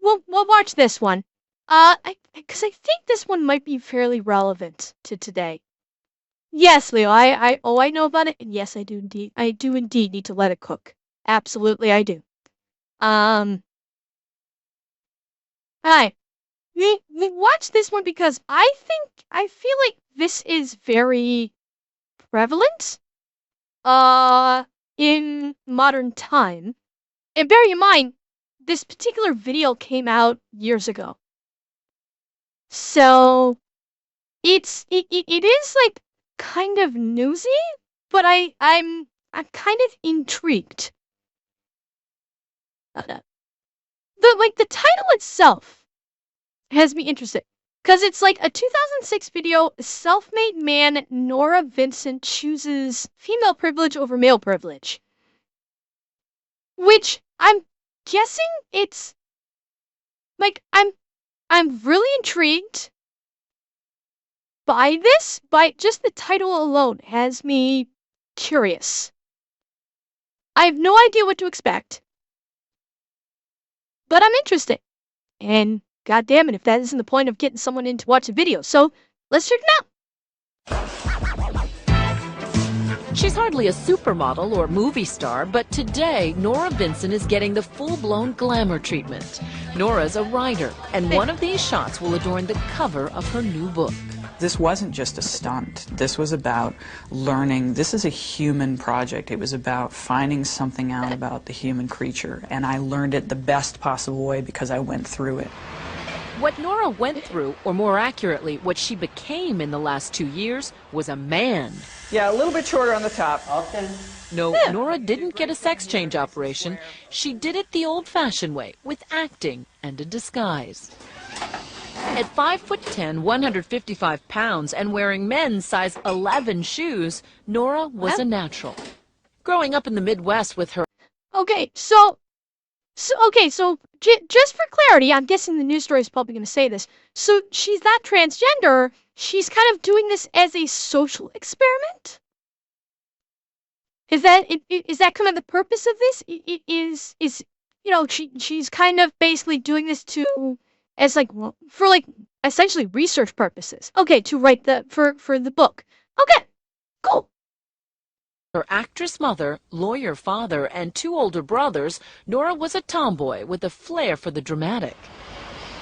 we'll watch this one. Because I think this one might be fairly relevant to today. Yes, Leo, I know about it, and yes, I do indeed need to let it cook. Absolutely, I do. Hi. We watched this one because I feel like this is very prevalent, in modern time. And bear in mind, this particular video came out years ago. So, it is like kind of newsy, but I'm kind of intrigued. The title itself has me interested. Because it's like a 2006 video, self-made man Nora Vincent chooses female privilege over male privilege. Which I'm guessing it's like I'm really intrigued by this, by just the title alone has me curious. I have no idea what to expect, but I'm interested. And god damn it if that isn't the point of getting someone in to watch a video. So let's check it out. She's hardly a supermodel or movie star, but today Nora Vincent is getting the full-blown glamour treatment. Nora's a writer, and one of these shots will adorn the cover of her new book. This wasn't just a stunt. This was about learning. This is a human project. It was about finding something out about the human creature, and I learned it the best possible way because I went through it. What Nora went through, or more accurately, what she became in the last 2 years, was a man. Yeah, a little bit shorter on the top. Okay. No, Nora didn't get a sex change operation. She did it the old-fashioned way, with acting and a disguise. At 5'10", 155 pounds, and wearing men's size 11 shoes, Nora was a natural. Growing up in the Midwest with her... Okay, so just for clarity, I'm guessing the news story is probably going to say this. So she's not transgender. She's kind of doing this as a social experiment. Is that kind of the purpose of this? It is she's kind of basically doing this as for essentially research purposes. Okay, to write for the book. Okay, cool. Her actress mother, lawyer father, and 2 older brothers, Nora was a tomboy with a flair for the dramatic.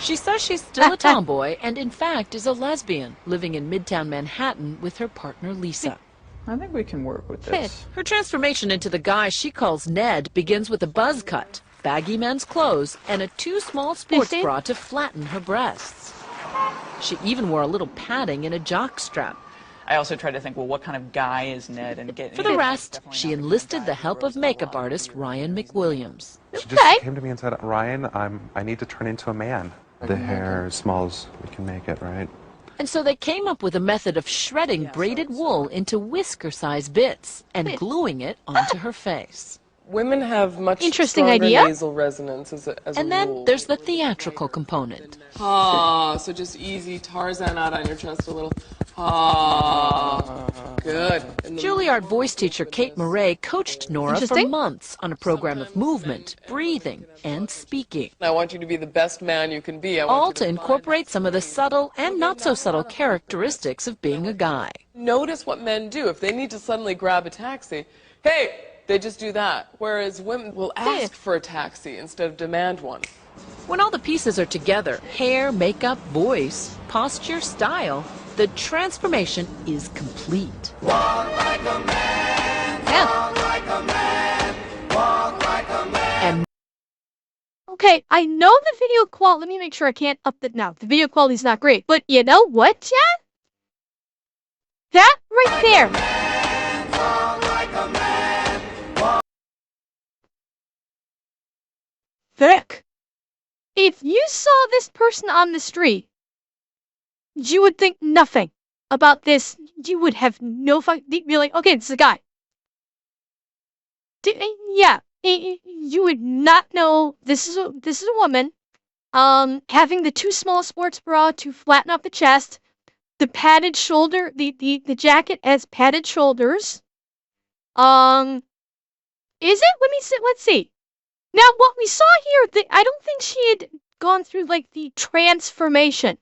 She says she's still a tomboy and, in fact, is a lesbian, living in Midtown Manhattan with her partner, Lisa. I think we can work with this. Her transformation into the guy she calls Ned begins with a buzz cut, baggy men's clothes, and a too small sports bra to flatten her breasts. She even wore a little padding in a jock strap. I also tried to think, well, what kind of guy is Ned? And for the rest, she enlisted the help of makeup artist Ryan McWilliams. She just came to me and said, Ryan, I need to turn into a man. The hair as small as we can make it, right? And so they came up with a method of shredding braided wool into whisker-sized bits and gluing it onto her face. Women have much interesting stronger idea. nasal resonance as a And then there's the theatrical component. Ah, so just easy Tarzan out on your chest a little. Ah, good. Juilliard voice teacher Kate Murray coached Nora for months on a program of movement, breathing, and speaking. I want you to be the best man you can be. All to incorporate some of the subtle and not so subtle characteristics of being a guy. Notice what men do. If they need to suddenly grab a taxi, hey, they just do that. Whereas women will ask for a taxi instead of demand one. When all the pieces are together, hair, makeup, voice, posture, style, the transformation is complete. Walk like a man, talk like a man, walk like a man. And okay, I know the video quality. Let me make sure I can't up it now. The video quality is not great, but you know what, Chad? That right there. Man, talk like a man, walk. Thick. If you saw this person on the street, you would think nothing about this. You would have no you'd be like, okay, it's a guy. Yeah, you would not know this is a woman. Having the too small sports bra to flatten up the chest, the padded shoulder, the jacket has padded shoulders. Is it? Let's see. Now, what we saw here, I don't think she had gone through, like, the transformation.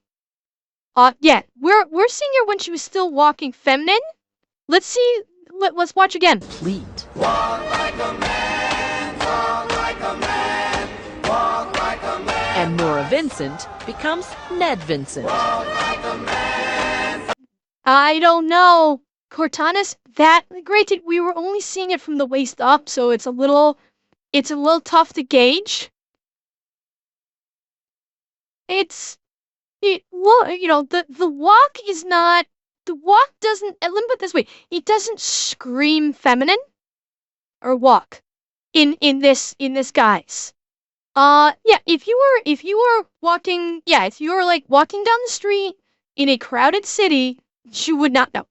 Yeah, we're seeing her when she was still walking feminine. Let's see, let's watch again. Complete. Walk like a man, talk like a man, walk like a man. And Nora Vincent becomes Ned Vincent. Walk like a man. I don't know. Cortana's, granted, we were only seeing it from the waist up, so it's a little tough to gauge. The walk is not, the walk doesn't, let me put it this way, it doesn't scream feminine or walk in this guise. Yeah, if you were walking, yeah, if you were like walking down the street in a crowded city, you would not know.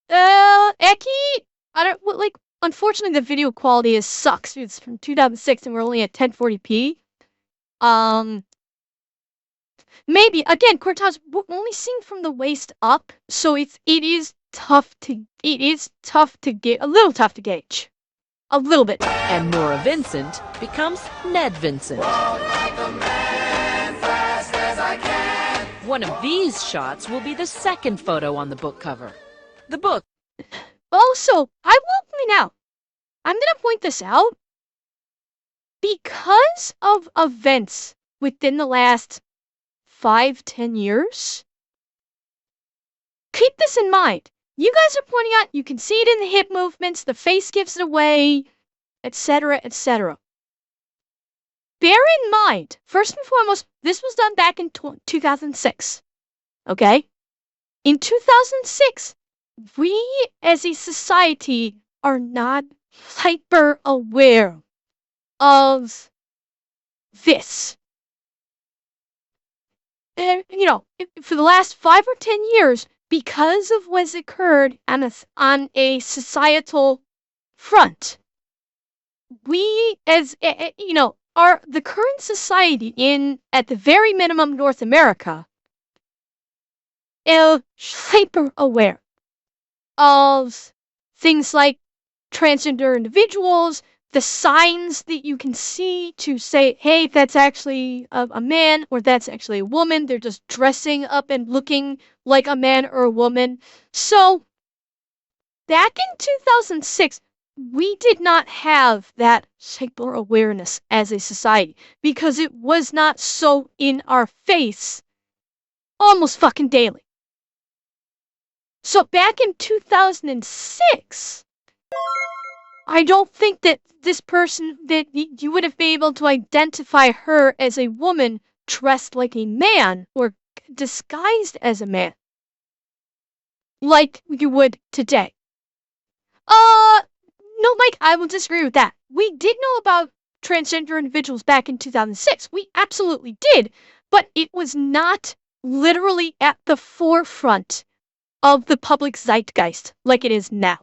Eki, unfortunately the video quality sucks. It's from 2006 and we're only at 1040p. Maybe, again, Cortana's only seen from the waist up, so it is tough to get, a little tough to gauge. A little bit. And Nora Vincent becomes Ned Vincent. Walk like a man, fast as I can. One of these shots will be the second photo on the book cover. The book. Also, I will point out, I'm gonna point this out, because of events within the last 5-10 years, keep this in mind. You guys are pointing out, you can see it in the hip movements, the face gives it away, etc., etc. Bear in mind, first and foremost, this was done back in 2006. Okay? In 2006, we as a society are not hyper aware of this. For the last 5 or 10 years, because of what's occurred on a societal front, we, as are the current society in, at the very minimum, North America, is hyper aware of things like transgender individuals, the signs that you can see to say, hey, that's actually a man or that's actually a woman. They're just dressing up and looking like a man or a woman. So back in 2006, we did not have that hyper awareness as a society because it was not so in our face almost fucking daily. So back in 2006, I don't think that this person, that you would have been able to identify her as a woman dressed like a man or disguised as a man like you would today. No, Mike, I will disagree with that. We did know about transgender individuals back in 2006. We absolutely did, but it was not literally at the forefront of the public zeitgeist like it is now.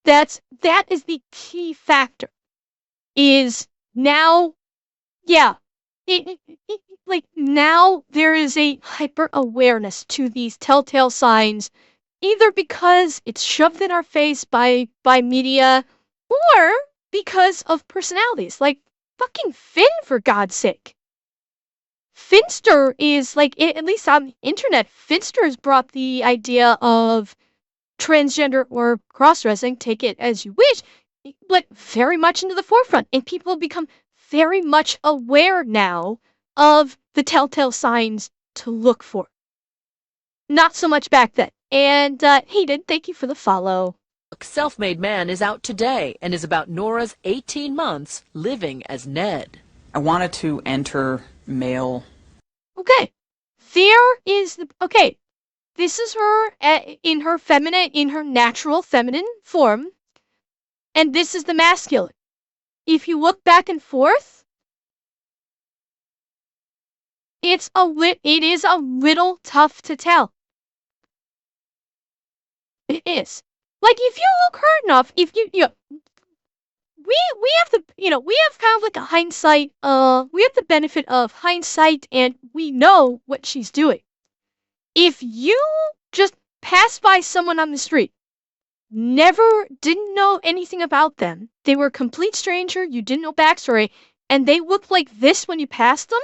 That is the key factor. Is now, yeah, like now there is a hyper awareness to these telltale signs, either because it's shoved in our face by media, or because of personalities like fucking Finn, for God's sake. Finster is like, at least on the internet, Finster has brought the idea of transgender or cross-dressing, take it as you wish, but very much into the forefront. And people have become very much aware now of the telltale signs to look for. Not so much back then. And Hayden, thank you for the follow. Self-Made Man is out today and is about Nora's 18 months living as Ned. I wanted to enter male. Okay. There is the... Okay. This is her in her natural feminine form. And this is the masculine. If you look back and forth, it is a little tough to tell. It is. Like, if you look hard enough, if we have the, we have kind of like a hindsight, we have the benefit of hindsight and we know what she's doing. If you just pass by someone on the street didn't know anything about them. They were a complete stranger, you didn't know backstory, and they looked like this when you passed them,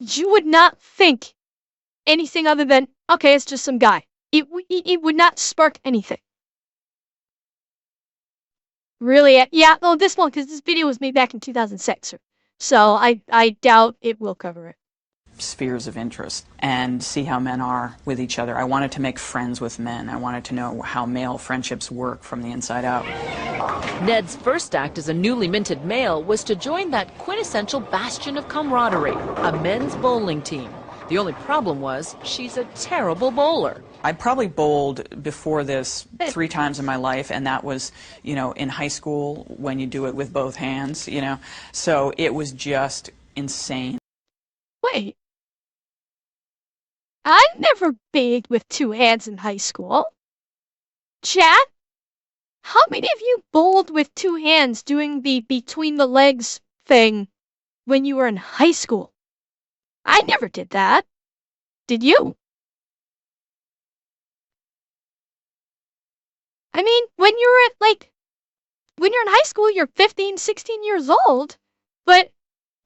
you would not think anything other than, okay, it's just some guy. It would not spark anything. Really, yeah, no, this one, because this video was made back in 2006, so I doubt it will cover it. Spheres of interest and see how men are with each other. I wanted to make friends with men. I wanted to know how male friendships work from the inside out. Ned's first act as a newly minted male was to join that quintessential bastion of camaraderie, a men's bowling team. The only problem was she's a terrible bowler. I probably bowled before this 3 times in my life, and that was, you know, in high school when you do it with both hands, you know. So it was just insane. Wait. I never bathed with 2 hands in high school. Chat, how many of you bowled with 2 hands doing the between the legs thing when you were in high school? I never did that. Did you? I mean, when you're in high school, you're 15, 16 years old, but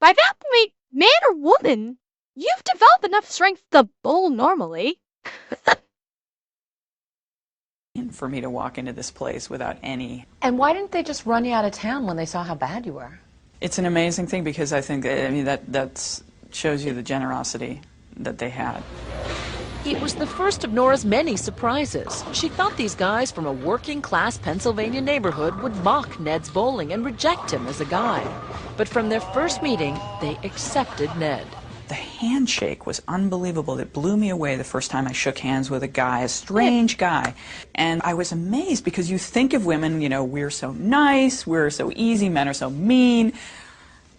by that point, man or woman, you've developed enough strength to bowl normally. For me to walk into this place without any... And why didn't they just run you out of town when they saw how bad you were? It's an amazing thing because I think, I mean, that shows you the generosity that they had. It was the first of Nora's many surprises. She thought these guys from a working-class Pennsylvania neighborhood would mock Ned's bowling and reject him as a guy. But from their first meeting, they accepted Ned. The handshake was unbelievable. It blew me away the first time I shook hands with a guy, a strange guy. And I was amazed because you think of women, you know, we're so nice, we're so easy, men are so mean.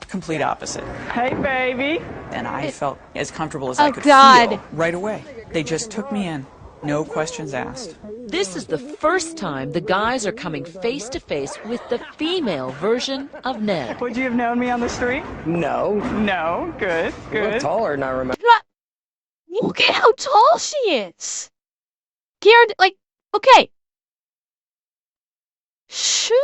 Complete opposite. Hey, baby. And I felt as comfortable as I could God. feel right away. They just took me in, no questions asked. This is the first time the guys are coming face to face with the female version of Ned. Would you have known me on the street? No. No. Good, You look good. taller than I remember. Look at how tall she is. Garrett, like, okay. She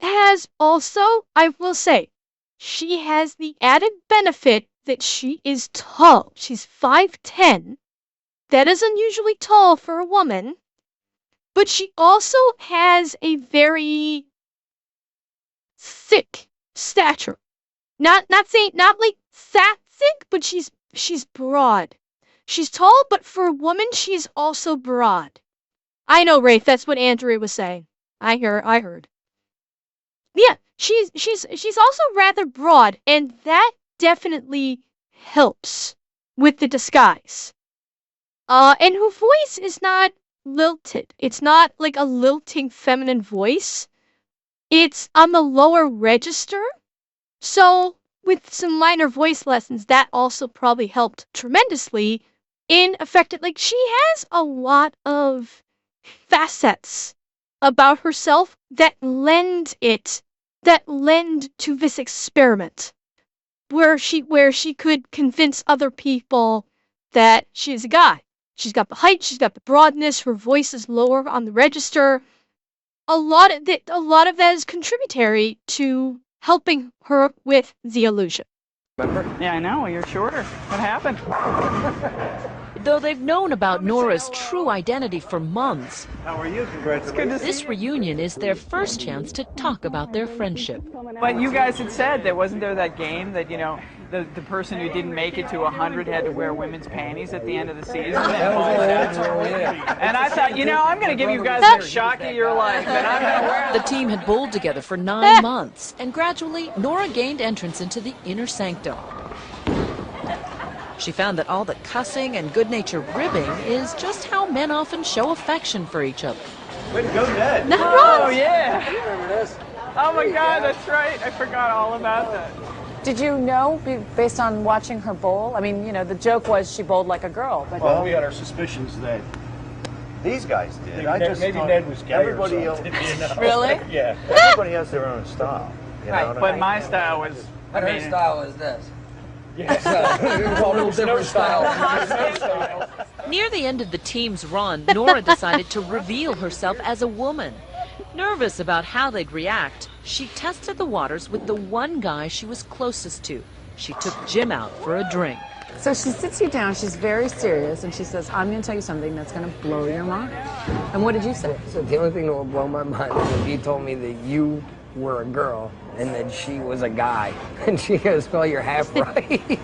has also, I will say, she has the added benefit that she is tall. She's 5'10". That is unusually tall for a woman. But she also has a very thick stature. Not like fat thick, but she's broad. She's tall, but for a woman, she's also broad. I know, Rafe, that's what Andrea was saying. I heard. Yeah, she's also rather broad, and that definitely helps with the disguise. And her voice is not lilted. It's not like a lilting feminine voice. It's on the lower register. So with some minor voice lessons, that also probably helped tremendously in affected. Like, she has a lot of facets about herself that lend to this experiment where she could convince other people that she's a guy. She's got the height, she's got the broadness, her voice is lower on the register. A lot of that is contributory to helping her with the illusion. Remember? Yeah, I know. You're shorter. What happened? Though they've known about Nora's true identity for months, How are you? Congratulations. this reunion is their first chance to talk about their friendship. But you guys had said there wasn't there that game that, you know, the person who didn't make it to 100 had to wear women's panties at the end of the season. And I thought, you know, I'm going to give you guys the shock of your life, and I'm going to wear The team had bowled together for 9 months, and gradually Nora gained entrance into the inner sanctum. She found that all the cussing and good-natured ribbing is just how men often show affection for each other. Way to go, Ned. Not Oh, wrong. yeah. Oh, my God, that's right. I forgot all about that. Did you know, based on watching her bowl? I mean, you know, the joke was she bowled like a girl. But Well, we had our suspicions that these guys did. I just maybe thought Ned was gay everybody or else. something, you know? Really? Yeah. Everybody has their own style. You know Right. what I But mean? my style was, I Her mean, style is this. Yes. A little different style. Near the end of the team's run, Nora decided to reveal herself as a woman. Nervous about how they'd react, she tested the waters with the one guy she was closest to. She took Jim out for a drink. So she sits you down, she's very serious, and she says, I'm going to tell you something that's going to blow your mind. And what did you say? So the only thing that will blow my mind is if you told me that you were a girl and that she was a guy. And she goes, well, you're half right.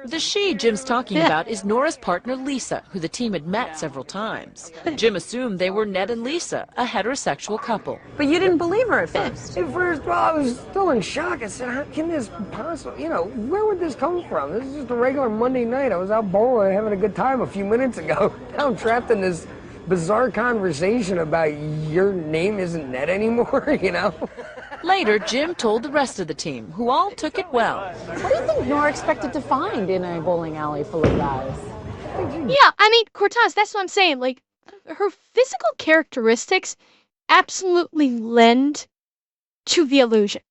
The she Jim's talking about is Nora's partner Lisa, who the team had met several times. Jim assumed they were Ned and Lisa, a heterosexual couple. But you didn't believe her at first. At first, well, I was still in shock. I said, how can this possibly, where would this come from? This is just a regular Monday night. I was out bowling having a good time a few minutes ago. Now I'm trapped in this bizarre conversation about your name isn't Ned anymore, Later, Jim told the rest of the team, who all took it well. What do you think Nora expected to find in a bowling alley full of guys? Yeah, I mean, Cortez, that's what I'm saying. Like, her physical characteristics absolutely lend to the illusion.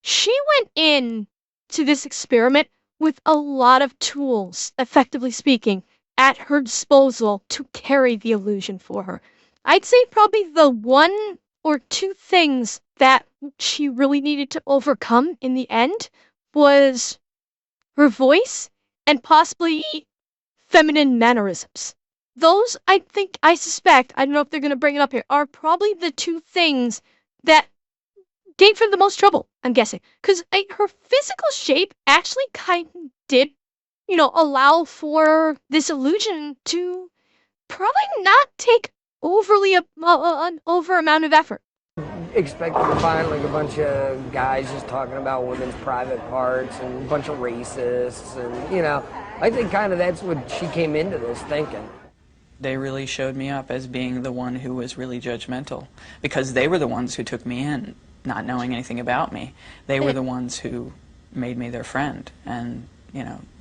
She went in to this experiment with a lot of tools, effectively speaking, at her disposal to carry the illusion for her. I'd say probably the one or two things that she really needed to overcome in the end was her voice and possibly feminine mannerisms. Those, I suspect, I don't know if they're going to bring it up here, are probably the two things that gave her the most trouble, I'm guessing. Because her physical shape actually kind of did, allow for this illusion to probably not take an over amount of effort. Expecting to find like a bunch of guys just talking about women's private parts and a bunch of racists and, I think kind of that's what she came into this thinking. They really showed me up as being the one who was really judgmental because they were the ones who took me in, not knowing anything about me. They were the ones who made me their friend and,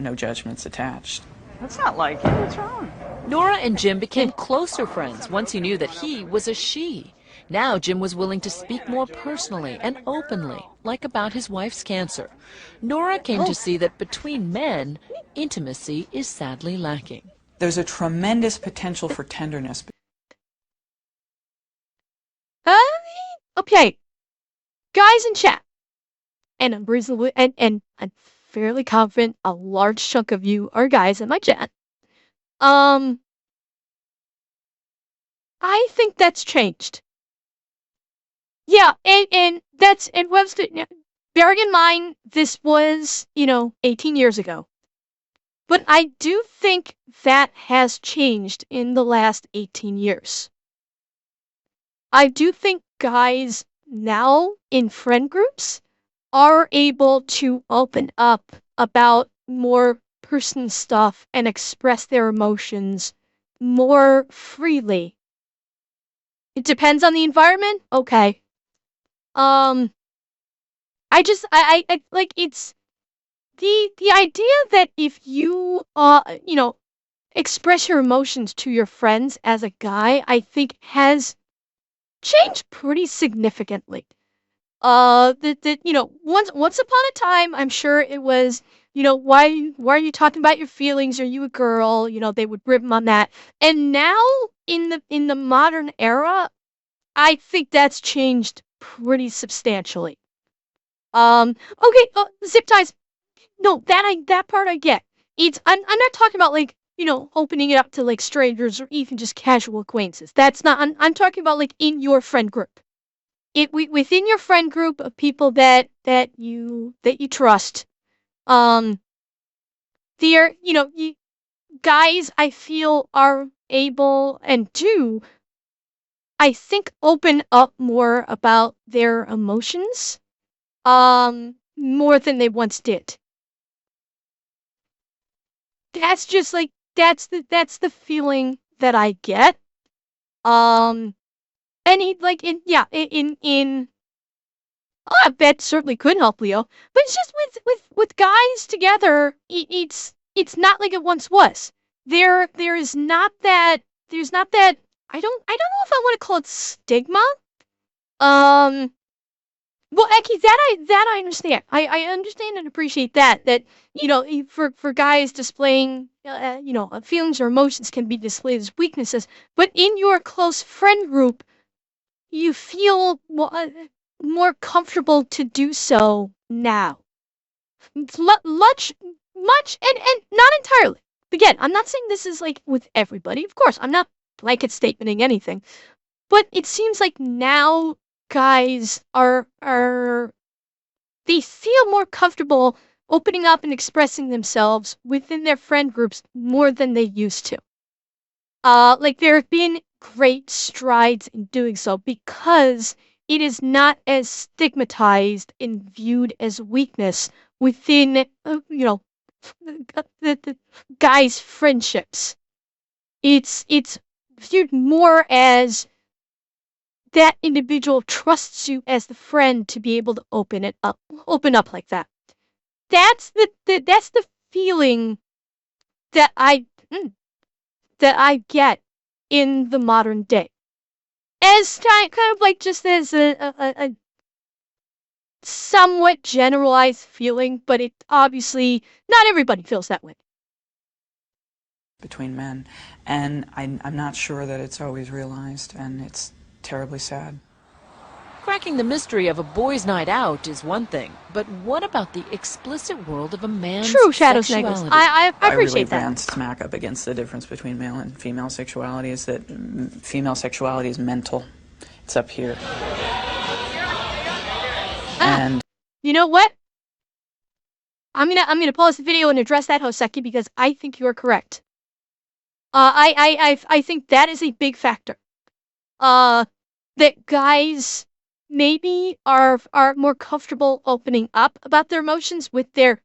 no judgments attached. That's not like you. What's wrong? Nora and Jim became closer friends once he knew that he was a she. Now Jim was willing to speak more personally and openly, like about his wife's cancer. Nora came to see that between men, intimacy is sadly lacking. There's a tremendous potential for tenderness. Okay. Guys in chat. And I'm reasonably, and I'm fairly confident a large chunk of you are guys in my chat. I think that's changed. Yeah, and Webster, bearing in mind this was, 18 years ago. But I do think that has changed in the last 18 years. I do think guys now in friend groups are able to open up about more personal stuff and express their emotions more freely. It depends on the environment. Okay. I like it's the idea that if you express your emotions to your friends as a guy, I think has changed pretty significantly. Once upon a time, I'm sure it was, why are you talking about your feelings? Are you a girl? They would rip them on that. And now in the modern era, I think that's changed pretty substantially. Okay, zip ties. No, that part I get. I'm not talking about like, opening it up to like strangers or even just casual acquaintances. That's not. I'm talking about like in your friend group. Within your friend group of people that you trust. Guys I feel are able and do, I think, open up more about their emotions, more than they once did. That's just like that's the feeling that I get. And he I bet certainly could help Leo, but it's just with guys together, it's not like it once was. There's not that I don't know if I want to call it stigma. Well, actually, that I understand. I understand and appreciate that for guys displaying feelings or emotions can be displayed as weaknesses, but in your close friend group, you feel more comfortable to do so now. Much, and not entirely. Again, I'm not saying this is like with everybody. Of course, I'm not blanket statementing anything. But it seems like now guys they feel more comfortable opening up and expressing themselves within their friend groups more than they used to. Like there have been great strides in doing so because it is not as stigmatized and viewed as weakness within, the guys' friendships. It's viewed more as that individual trusts you as the friend to be able to open up like that. That's the feeling that I get in the modern day. As kind of like just as a somewhat generalized feeling, but it obviously not everybody feels that way. Between men, and I'm not sure that it's always realized, and it's terribly sad. Cracking the mystery of a boys' night out is one thing, but what about the explicit world of a man's True, Shadows sexuality? I appreciate really that. ran smack up against the difference between male and female sexuality is that female sexuality is mental. It's up here. And you know what? I'm gonna pause the video and address that, Hoseki, because I think you're correct. I think that is a big factor. That guys maybe are more comfortable opening up about their emotions with their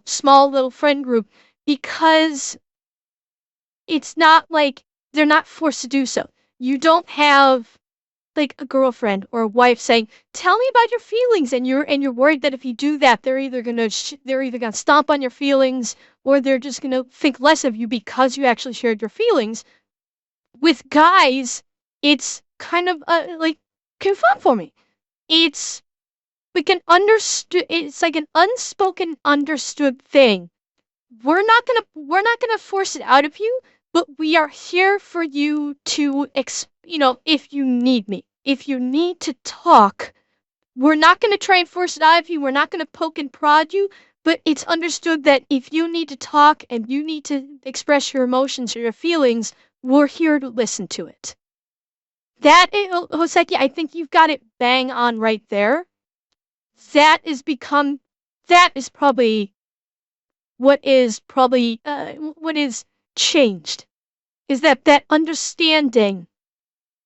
small little friend group because it's not like they're not forced to do so. You don't have like a girlfriend or a wife saying, "Tell me about your feelings," and you're worried that if you do that, they're either gonna stomp on your feelings or they're just gonna think less of you because you actually shared your feelings. With guys, it's kind of like confirm for me. It's like an unspoken understood thing. We're not gonna force it out of you, but we are here for you to if you need me. If you need to talk, we're not gonna try and force it out of you. We're not gonna poke and prod you, but it's understood that if you need to talk and you need to express your emotions or your feelings, we're here to listen to it. That, Hoseki, I think you've got it bang on right there. That is probably what is changed. Is that understanding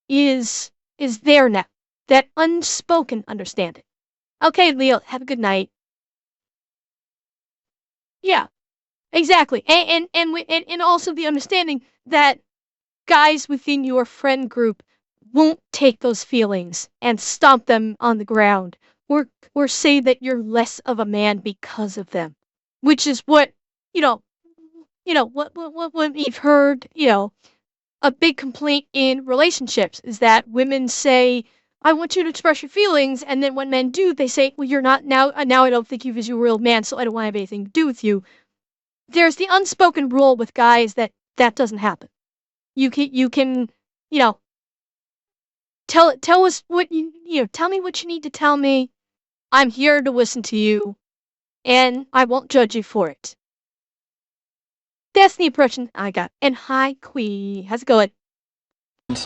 is there now. That unspoken understanding. Okay, Leo, have a good night. Yeah, exactly. And also the understanding that guys within your friend group won't take those feelings and stomp them on the ground or say that you're less of a man because of them, which is what what we've heard. A big complaint in relationships is that women say, "I want you to express your feelings," and then when men do, they say, "Well, you're not now. Now I don't think of you as a real man, so I don't want to have anything to do with you." There's the unspoken rule with guys that doesn't happen. You can tell us what tell me what you need to tell me. I'm here to listen to you, and I won't judge you for it. That's the impression I got. And hi, Quee. How's it going?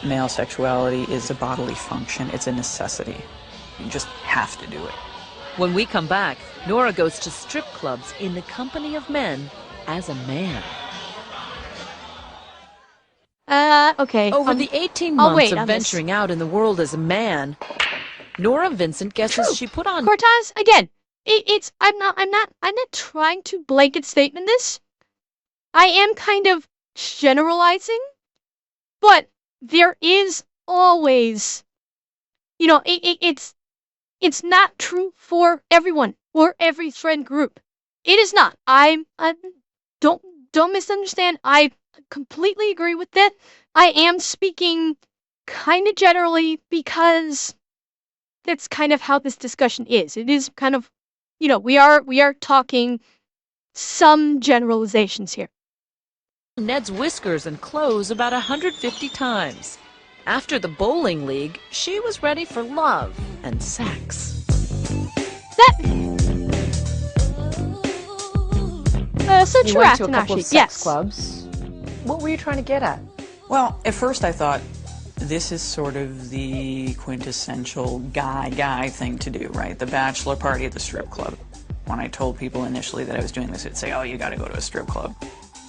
male sexuality is a bodily function. It's a necessity. You just have to do it. When we come back, Nora goes to strip clubs in the company of men as a man. Okay. Over the 18 months of venturing out in the world as a man, Nora Vincent guesses she put on... Cortez, again, I'm not trying to blanket statement this. I am kind of generalizing, but there is always, it's not true for everyone or every friend group. It is not. Don't misunderstand. I completely agree with that. I am speaking kind of generally because that's kind of how this discussion is. It is kind of, we are talking some generalizations here. Ned's whiskers and clothes about 150 times. After the bowling league, she was ready for love and sex. So You true, went to a couple Tanashi. of sex Yes. clubs. What were you trying to get at? Well, at first I thought this is sort of the quintessential guy thing to do, right? The bachelor party at the strip club. When I told people initially that I was doing this, they'd say, oh, you gotta go to a strip club.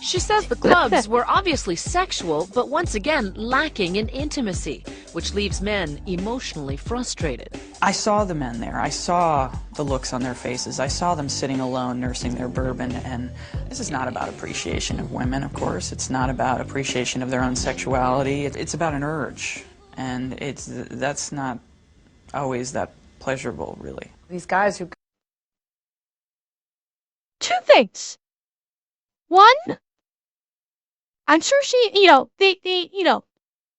She says the clubs were obviously sexual, but once again lacking in intimacy, which leaves men emotionally frustrated. I saw the men there. I saw the looks on their faces. I saw them sitting alone, nursing their bourbon, and this is not about appreciation of women, of course. It's not about appreciation of their own sexuality. It's about an urge, and that's not always that pleasurable, really. These guys who... Two things. One, I'm sure she,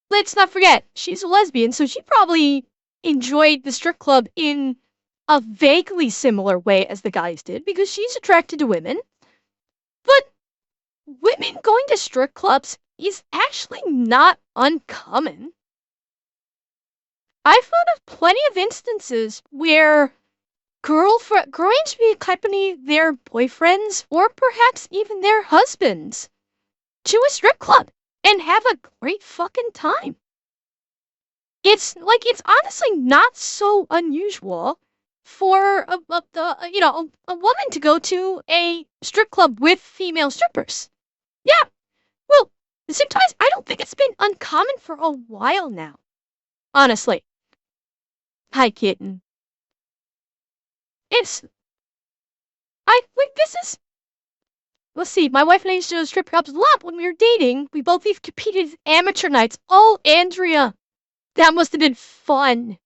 let's not forget, she's a lesbian, so she probably enjoyed the strip club in a vaguely similar way as the guys did, because she's attracted to women. But women going to strip clubs is actually not uncommon. I've heard of plenty of instances where girls will accompany their boyfriends or perhaps even their husbands to a strip club and have a great fucking time. It's honestly not so unusual for a woman to go to a strip club with female strippers. Yeah, well, at the same time, I don't think it's been uncommon for a while now. Honestly. Hi, kitten. Let's see, my wife and I used to go to strip clubs a lot when we were dating. We both even competed at amateur nights. Oh, Andrea, that must have been fun.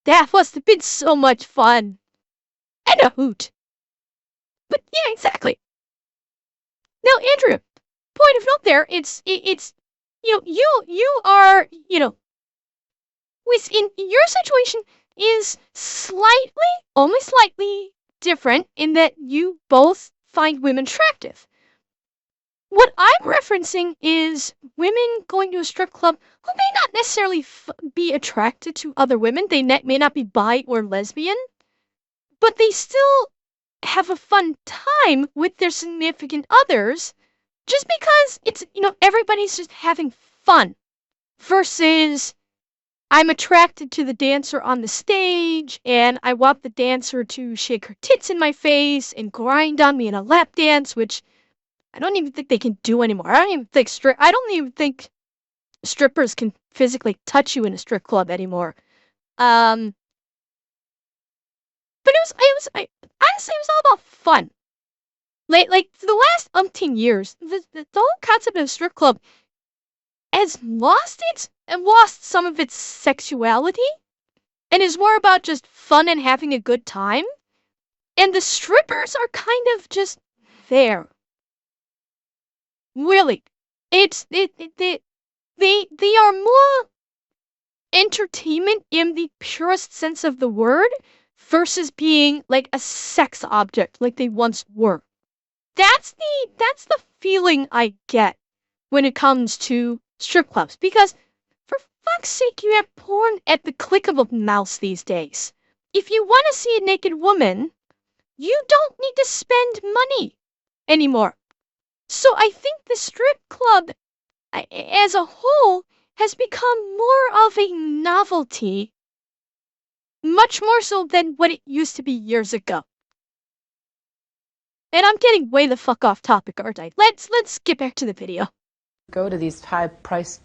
That must have been so much fun. And a hoot. But yeah, exactly. Now, Andrea, point of note there, you are, within your situation is only slightly different in that you both find women attractive. What I'm referencing is women going to a strip club who may not necessarily be attracted to other women. They may not be bi or lesbian, but they still have a fun time with their significant others just because it's, everybody's just having fun versus I'm attracted to the dancer on the stage, and I want the dancer to shake her tits in my face and grind on me in a lap dance, which I don't even think they can do anymore. I don't even think strippers can physically touch you in a strip club anymore. But honestly, it was all about fun. Like for the last umpteen years, the whole concept of a strip club has lost some of its sexuality and is more about just fun and having a good time. And the strippers are kind of just there. Really. They are more entertainment in the purest sense of the word versus being like a sex object like they once were. That's the feeling I get when it comes to strip clubs, because for fuck's sake, you have porn at the click of a mouse these days. If you want to see a naked woman, you don't need to spend money anymore. So I think the strip club as a whole has become more of a novelty, much more so than what it used to be years ago. And I'm getting way the fuck off topic, aren't I? Let's get back to the video. Go to these high-priced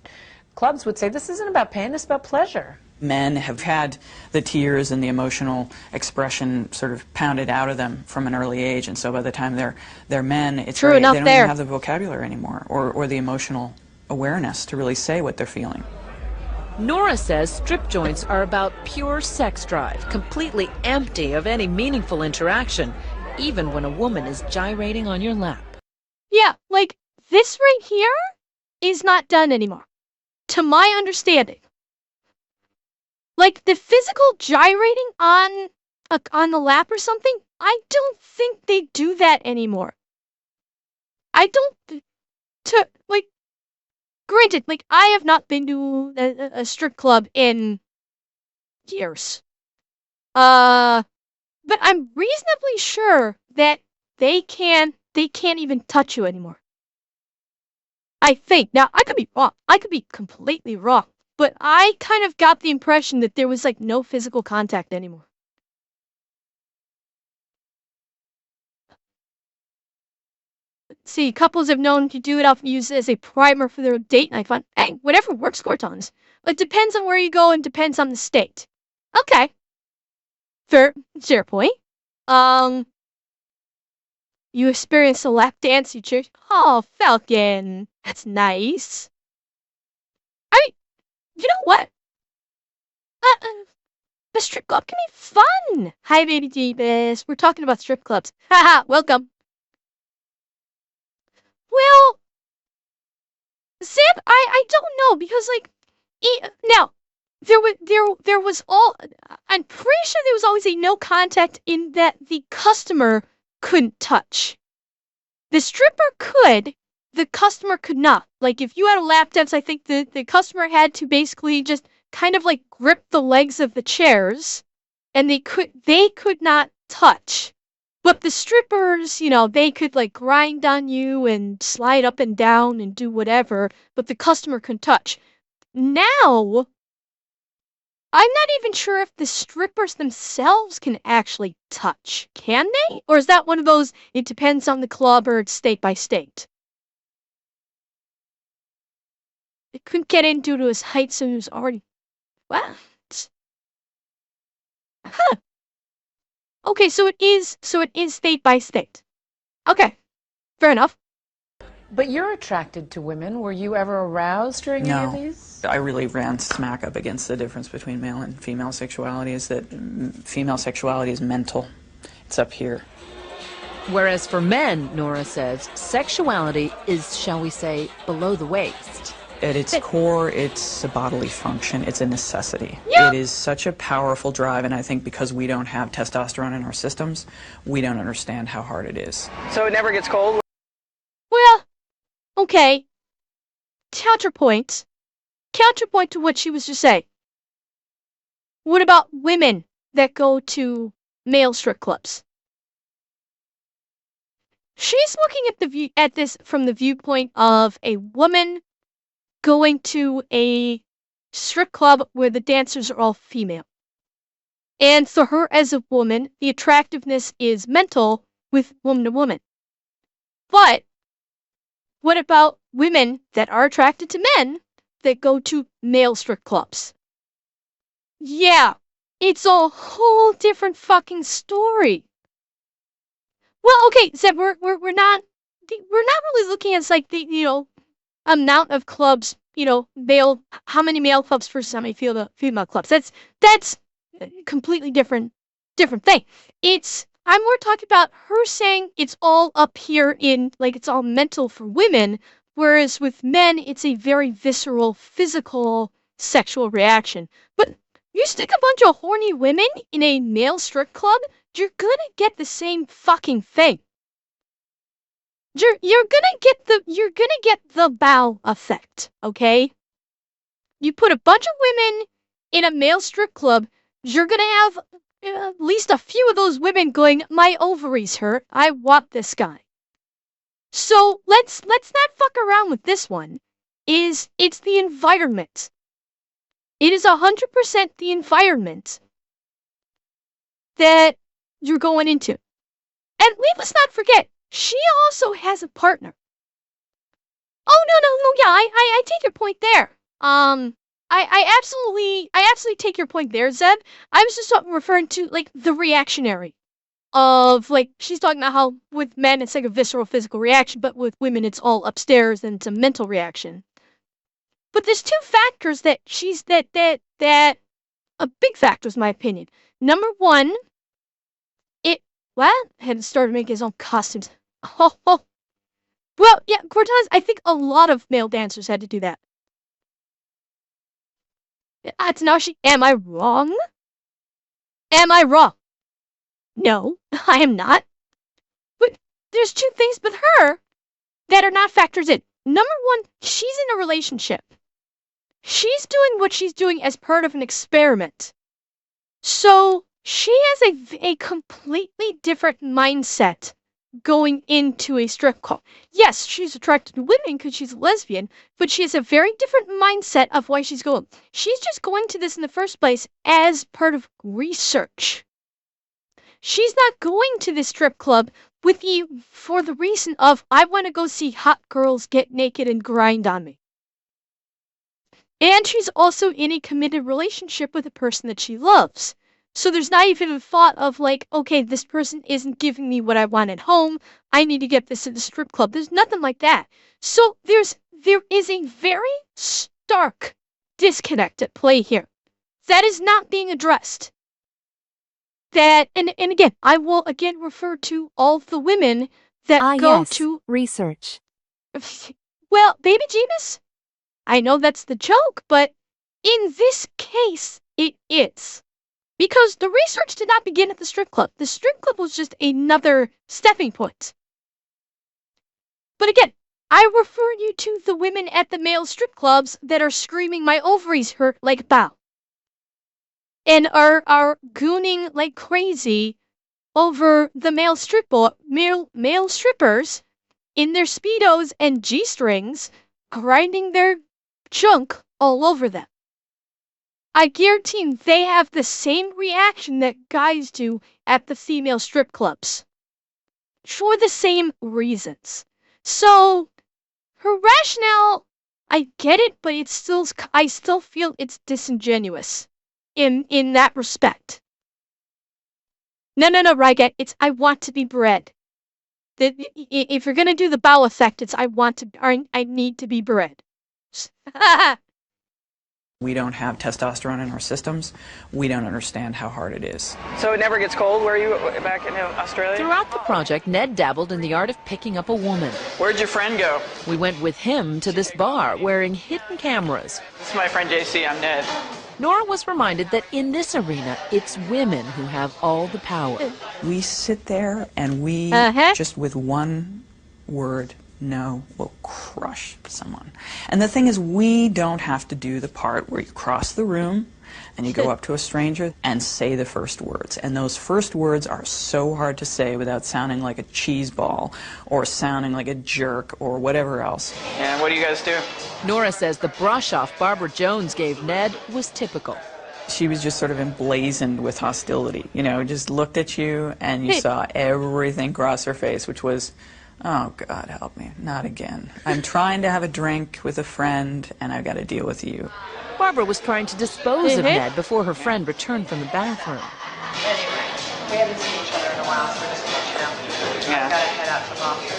clubs would say, this isn't about pain, it's about pleasure. Men have had the tears and the emotional expression sort of pounded out of them from an early age, and so by the time they're men, they don't even have the vocabulary anymore or the emotional awareness to really say what they're feeling. Nora says strip joints are about pure sex drive, completely empty of any meaningful interaction, even when a woman is gyrating on your lap. Yeah, like this right here is not done anymore, to my understanding. Like the physical gyrating on the lap or something, I don't think they do that anymore. granted, like, I have not been to a strip club in years. But I'm reasonably sure that they can't even touch you anymore. I think. Now, I could be wrong. I could be completely wrong. But I kind of got the impression that there was, like, no physical contact anymore. Let's see, couples have known to do it, often use it as a primer for their date night fun. Hey, whatever works, Cortons. It depends on where you go and depends on the state. Okay. Fair point. You experienced a lap dance, you church. Oh, Falcon. That's nice. I mean, you know what? The strip club can be fun. Hi, baby Jeebus. We're talking about strip clubs. Haha, welcome. Well, Zeb, I don't know because like, now there was all. I'm pretty sure there was always a no contact in that the customer couldn't touch. The stripper could, the customer could not. Like if you had a lap dance, I think the customer had to basically just kind of like grip the legs of the chairs, and they could not touch. But the strippers, you know, they could like grind on you and slide up and down and do whatever, but the customer couldn't touch. Now, I'm not even sure if the strippers themselves can actually touch. Can they? Or is that one of those, it depends on the club or it's state by state? It couldn't get in due to his height, so he was already... What? Huh. Okay, so it is state by state. Okay, fair enough. But you're attracted to women. Were you ever aroused during any of these? I really ran smack up against the difference between male and female sexuality is that female sexuality is mental. It's up here. Whereas for men, Nora says, sexuality is, shall we say, below the waist. At its core, it's a bodily function. It's a necessity. Yeah. It is such a powerful drive, and I think because we don't have testosterone in our systems, we don't understand how hard it is. So it never gets cold? Well, okay. Counterpoint. Counterpoint to what she was just saying. What about women that go to male strip clubs? She's looking at this from the viewpoint of a woman going to a strip club where the dancers are all female. And for her as a woman, the attractiveness is mental with woman to woman. But what about women that are attracted to men that go to male strip clubs? Yeah, it's a whole different fucking story. Well, okay, Zeb, we're not really looking at like the, you know, amount of clubs, you know, how many male clubs versus how many female clubs. That's a completely different thing. I'm more talking about her saying it's all up here in, like, it's all mental for women, whereas with men, it's a very visceral, physical, sexual reaction. But you stick a bunch of horny women in a male strip club, you're gonna get the same fucking thing. You're gonna get the bow effect, okay? You put a bunch of women in a male strip club, you're gonna have at least a few of those women going, my ovaries hurt, I want this guy. So let's not fuck around with this one. It's the environment. It is 100% the environment that you're going into. And let's not forget, she also has a partner. Oh no, yeah, I take your point there. I absolutely take your point there, Zeb. I was just referring to like the reactionary of like she's talking about how with men it's like a visceral physical reaction, but with women it's all upstairs and it's a mental reaction. But there's two factors that that a big factor is my opinion. Number one, had started making his own costumes. Oh. Well, yeah, Cortez, I think a lot of male dancers had to do that. Am I wrong? Am I wrong? No, I am not. But there's two things with her that are not factors in. Number one, she's in a relationship. She's doing what she's doing as part of an experiment. So she has a completely different mindset going into a strip club. Yes, she's attracted to women because she's a lesbian, but she has a very different mindset of why she's going. She's just going to this in the first place as part of research. She's not going to this strip club for the reason of, I want to go see hot girls get naked and grind on me. And she's also in a committed relationship with a person that she loves. So there's not even a thought of like, okay, this person isn't giving me what I want at home. I need to get this at the strip club. There's nothing like that. So there is a very stark disconnect at play here. That is not being addressed. That, and again, I will again refer to all of the women that go to research. Well, baby Jeebus, I know that's the joke, but in this case, it is. Because the research did not begin at the strip club. The strip club was just another stepping point. But again, I refer you to the women at the male strip clubs that are screaming, my ovaries hurt like bow. And are gooning like crazy over the male strippers in their Speedos and G-strings, grinding their junk all over them. I guarantee they have the same reaction that guys do at the female strip clubs. For the same reasons. So, her rationale, I get it, but I still feel it's disingenuous in that respect. No, Rygat, it's I want to be bred. If you're gonna do the bow effect, it's I need to be bred. We don't have testosterone in our systems. We don't understand how hard it is. So it never gets cold where you back in Australia? Throughout the project, Ned dabbled in the art of picking up a woman. Where'd your friend go? We went with him to this bar wearing hidden cameras. This is my friend JC, I'm Ned. Nora was reminded that in this arena, it's women who have all the power. We sit there and we, just with one word, no, will crush someone. And the thing is, we don't have to do the part where you cross the room and you go up to a stranger and say the first words. And those first words are so hard to say without sounding like a cheese ball or sounding like a jerk or whatever else. And what do you guys do? Nora says the brush-off Barbara Jones gave Ned was typical. She was just sort of emblazoned with hostility. You know, just looked at you and you saw everything cross her face, which was, oh, God help me, not again. I'm trying to have a drink with a friend, and I've got to deal with you. Barbara was trying to dispose of Ned before her friend returned from the bathroom. Anyway, we haven't seen each other in a while, so we're just going to chill. I've got to head out to the office.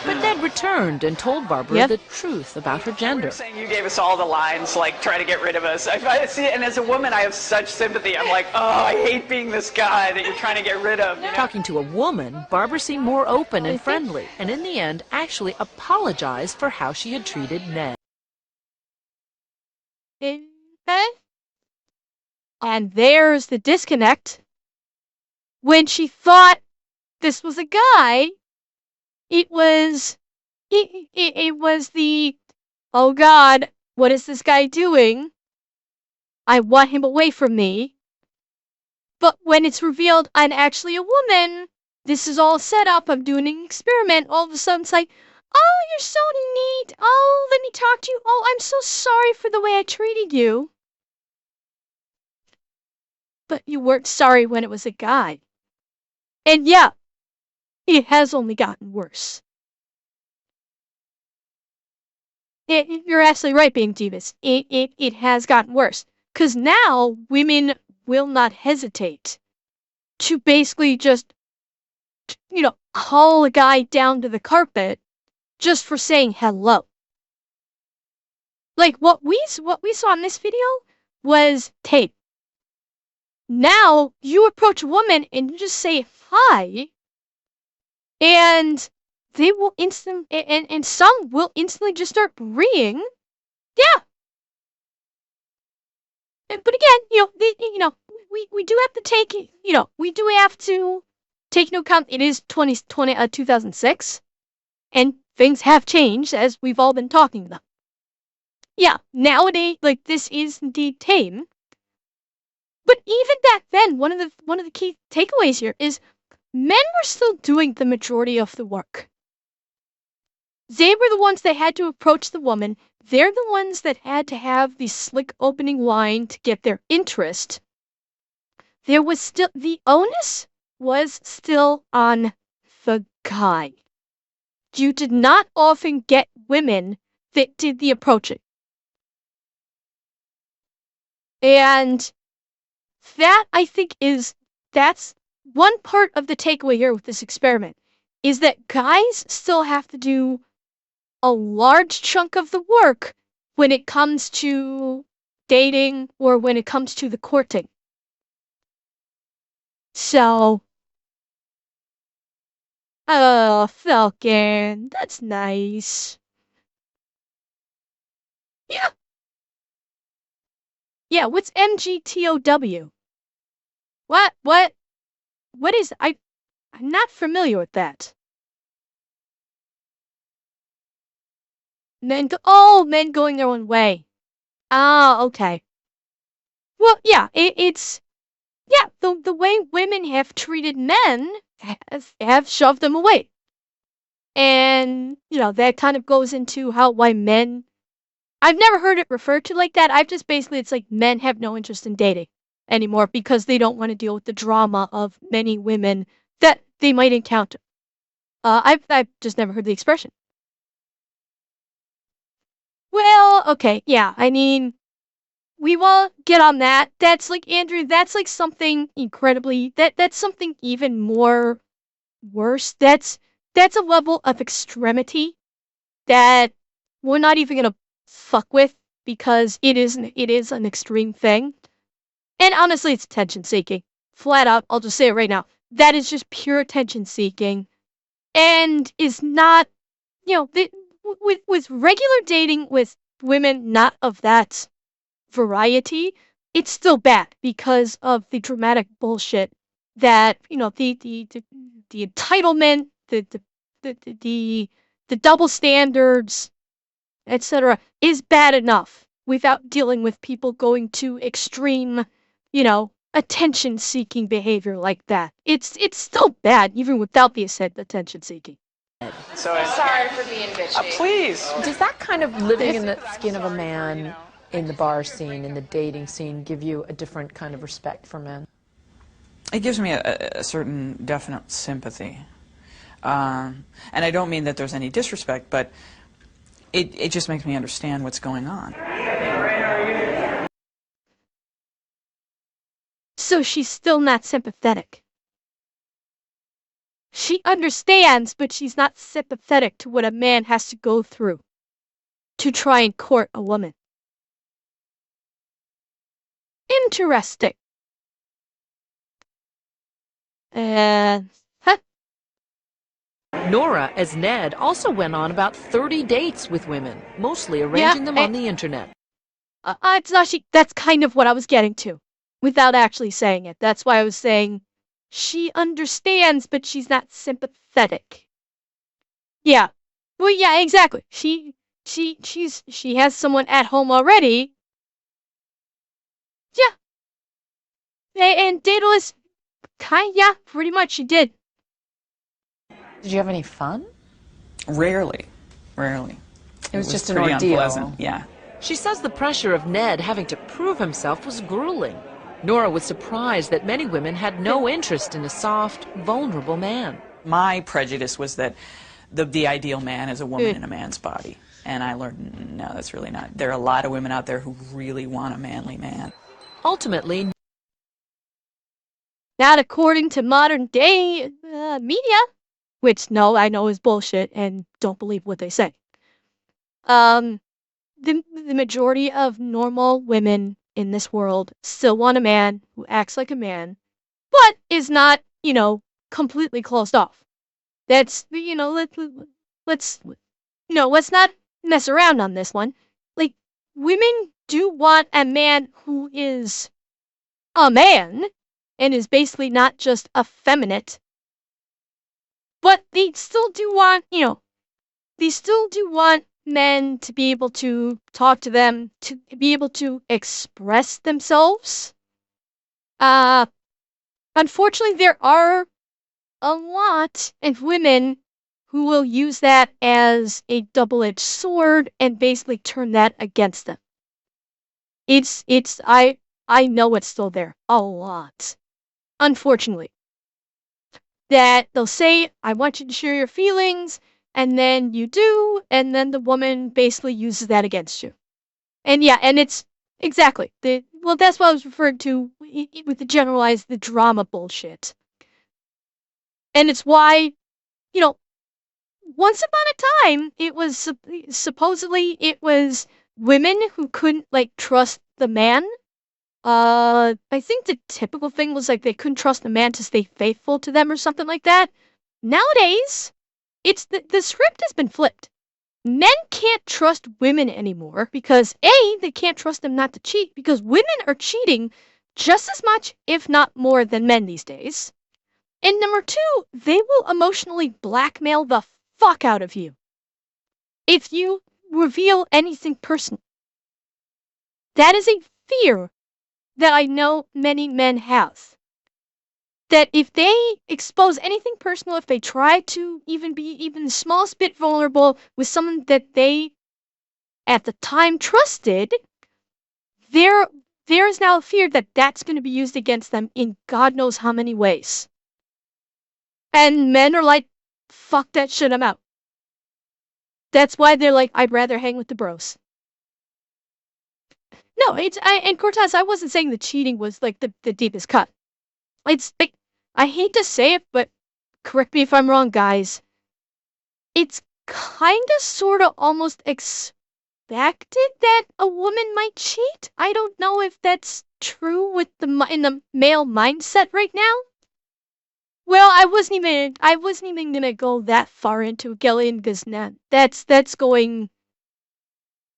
But Ned returned and told Barbara the truth about her gender. You're saying you gave us all the lines, like, try to get rid of us. I see it, and as a woman, I have such sympathy. I'm like, oh, I hate being this guy that you're trying to get rid of. You know? Talking to a woman, Barbara seemed more open and friendly, and in the end, actually apologized for how she had treated Ned. And there's the disconnect. When she thought this was a guy, it was the, oh God, what is this guy doing? I want him away from me. But when it's revealed I'm actually a woman, this is all set up, I'm doing an experiment, all of a sudden it's like, oh, you're so neat, oh, let me talk to you, oh, I'm so sorry for the way I treated you. But you weren't sorry when it was a guy. And yeah, it has only gotten worse. You're absolutely right, being Divas. It has gotten worse. Because now women will not hesitate to basically just, you know, haul a guy down to the carpet just for saying hello. Like what we saw in this video was tape. Now you approach a woman and you just say hi, and they will instantly, and some will instantly just start breeing. Yeah. But again, we do have to take, we do have to take into account it is 2006. And things have changed, as we've all been talking about. Yeah, nowadays, like, this is indeed tame. But even back then, one of the key takeaways here is men were still doing the majority of the work. They were the ones that had to approach the woman. They're the ones that had to have the slick opening line to get their interest. There was still, the onus was still on the guy. You did not often get women that did the approaching. And that, I think, that's one part of the takeaway here with this experiment, is that guys still have to do a large chunk of the work when it comes to dating or when it comes to the courting. So, oh, Falcon, that's nice. Yeah. Yeah, what's MGTOW? What is, I'm not familiar with that. Men going their own way. Ah, okay. Well, yeah, it's, yeah, the way women have treated men have shoved them away. And, that kind of goes into why men, I've never heard it referred to like that. I've just basically, it's like men have no interest in dating anymore because they don't want to deal with the drama of many women that they might encounter. I've just never heard the expression. Well, okay, yeah, I mean, we will get on that. That's like, Andrew, that's like something incredibly, that's something even more worse. That's a level of extremity that we're not even gonna fuck with because it is an extreme thing. And honestly, it's attention seeking. Flat out, I'll just say it right now. That is just pure attention seeking and is not, with regular dating with women not of that variety, it's still bad because of the dramatic bullshit that, the entitlement, the double standards, etc., is bad enough without dealing with people going to extreme, attention-seeking behavior like that. It's still bad, even without the attention-seeking. So sorry for being bitchy. Please. Does that kind of living in the skin of a man in the bar scene, in the dating scene, give you a different kind of respect for men? It gives me a certain definite sympathy. And I don't mean that there's any disrespect, but it just makes me understand what's going on. So she's still not sympathetic. She understands, but she's not sympathetic to what a man has to go through to try and court a woman. Interesting. Nora, as Ned, also went on about 30 dates with women, mostly arranging them on the internet. It's actually, that's kind of what I was getting to, without actually saying it. That's why I was saying she understands, but she's not sympathetic. Yeah. Well, yeah, exactly. She has someone at home already. Yeah. And Daedalus, yeah, pretty much she did. Did you have any fun? Rarely. It was just an pretty ordeal. Unpleasant. Yeah. She says the pressure of Ned having to prove himself was grueling. Nora was surprised that many women had no interest in a soft, vulnerable man. My prejudice was that the ideal man is a woman in a man's body. And I learned, no, that's really not. There are a lot of women out there who really want a manly man. Ultimately, not according to modern day media, which, no, I know is bullshit and don't believe what they say. The majority of normal women in this world still want a man who acts like a man, but is not, completely closed off. That's, let's not mess around on this one. Like, women do want a man who is a man and is basically not just effeminate, but they still do want, they still do want men to be able to talk to them, to be able to express themselves. Unfortunately, there are a lot of women who will use that as a double-edged sword and basically turn that against them. I know it's still there. A lot. Unfortunately. That they'll say, I want you to share your feelings, and then you do, and then the woman basically uses that against you. And yeah, and it's exactly well, that's what I was referring to with the drama bullshit. And it's why, once upon a time, it was supposedly it was women who couldn't trust the man. I think the typical thing was they couldn't trust the man to stay faithful to them or something like that. Nowadays, it's the script has been flipped. Men can't trust women anymore because they can't trust them not to cheat because women are cheating just as much, if not more, than men these days. And number two, they will emotionally blackmail the fuck out of you if you reveal anything personal. That is a fear that I know many men have. That if they expose anything personal, if they try to even be even the smallest bit vulnerable with someone that they at the time trusted, there is now a fear that that's going to be used against them in God knows how many ways. And men are like, fuck that shit, I'm out. That's why they're like, I'd rather hang with the bros. No, and Cortez, I wasn't saying the cheating was the deepest cut. I hate to say it, but correct me if I'm wrong, guys. It's kinda sorta almost expected that a woman might cheat. I don't know if that's true in the male mindset right now. Well, I wasn't even gonna go that far into Gillian because that's going.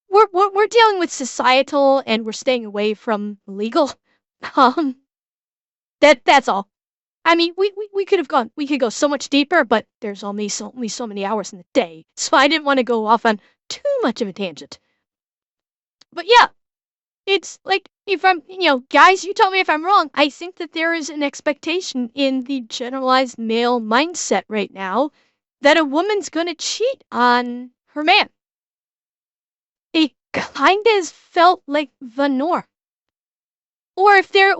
We're dealing with societal and we're staying away from legal. That's all. I mean, we could go so much deeper, but there's only so many hours in the day, so I didn't want to go off on too much of a tangent. But yeah, it's if I'm, guys, you tell me if I'm wrong. I think that there is an expectation in the generalized male mindset right now that a woman's gonna cheat on her man. It kind of felt like the norm. Or they're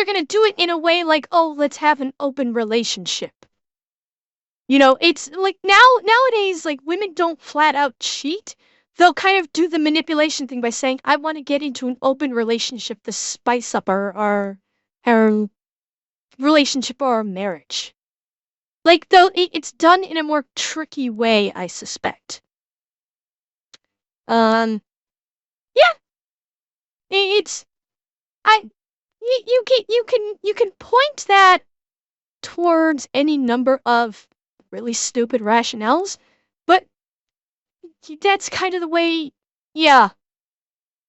gonna do it in a way like, oh, let's have an open relationship. It's nowadays, women don't flat out cheat. They'll kind of do the manipulation thing by saying, I want to get into an open relationship to spice up our relationship or our marriage. Though it's done in a more tricky way, I suspect. Yeah. You can point that towards any number of really stupid rationales, but that's kind of the way, yeah.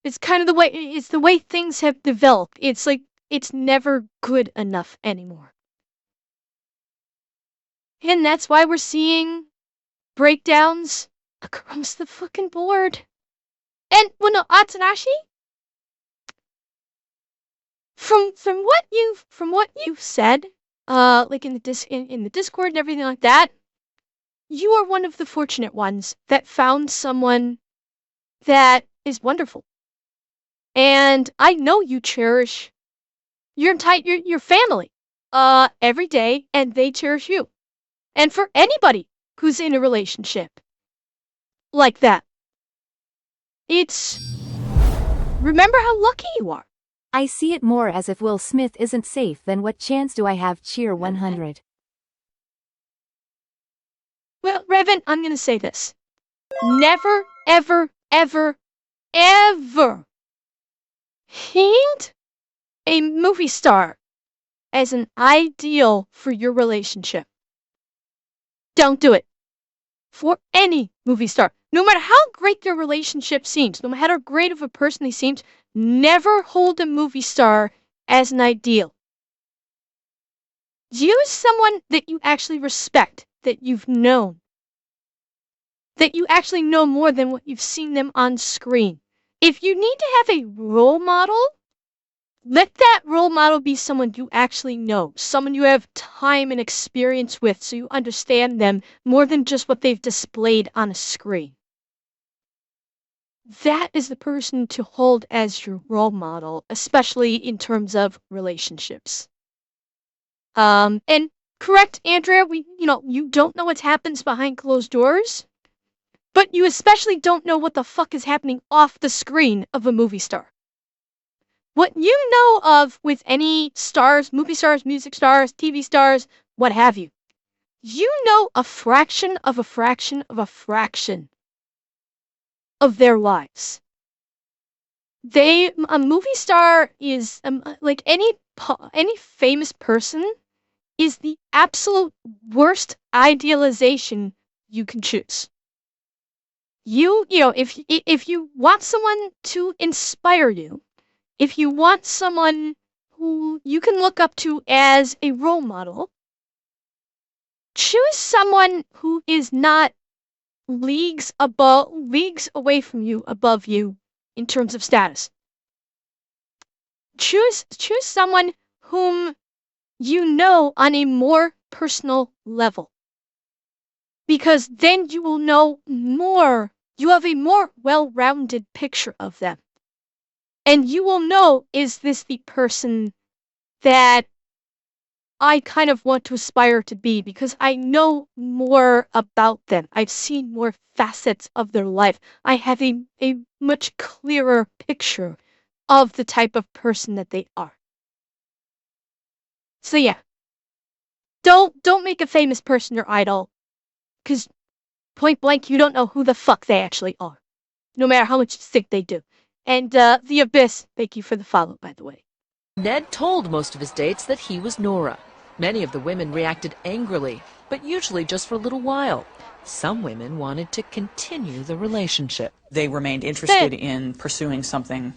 It's the way things have developed. It's it's never good enough anymore. And that's why we're seeing breakdowns across the fucking board. And, well, no, Atsunashi, from what you've said, in the Discord and everything like that, you are one of the fortunate ones that found someone that is wonderful. And I know you cherish your family every day, and they cherish you. And for anybody who's in a relationship like that, remember how lucky you are. I see it more as if Will Smith isn't safe than what chance do I have cheer 100. Well, Revan, I'm gonna say this. Never, ever, ever, ever hint a movie star as an ideal for your relationship. Don't do it. For any movie star. No matter how great their relationship seems, no matter how great of a person they seem, never hold a movie star as an ideal. Use someone that you actually respect, that you've known. that you actually know more than what you've seen them on screen. If you need to have a role model, let that role model be someone you actually know, someone you have time and experience with so you understand them more than just what they've displayed on a screen. That is the person to hold as your role model, especially in terms of relationships. And correct, Andrea, you don't know what happens behind closed doors, but you especially don't know what the fuck is happening off the screen of a movie star. What you know of with any stars, movie stars, music stars, TV stars, what have you, you know a fraction of a fraction of a fraction of their lives. A movie star is like any famous person is the absolute worst idealization you can choose. If you want someone to inspire you, if you want someone who you can look up to as a role model, choose someone who is not leagues away from you, above you in terms of status. Choose someone whom you know on a more personal level. Because then you will know more. You have a more well-rounded picture of them. And you will know, is this the person that I kind of want to aspire to be, because I know more about them. I've seen more facets of their life. I have a much clearer picture of the type of person that they are. So yeah, don't make a famous person your idol, because point blank, you don't know who the fuck they actually are, no matter how much you think they do. And The Abyss, thank you for the follow, by the way. Ned told most of his dates that he was Nora. Many of the women reacted angrily, but usually just for a little while. Some women wanted to continue the relationship. They remained interested in pursuing something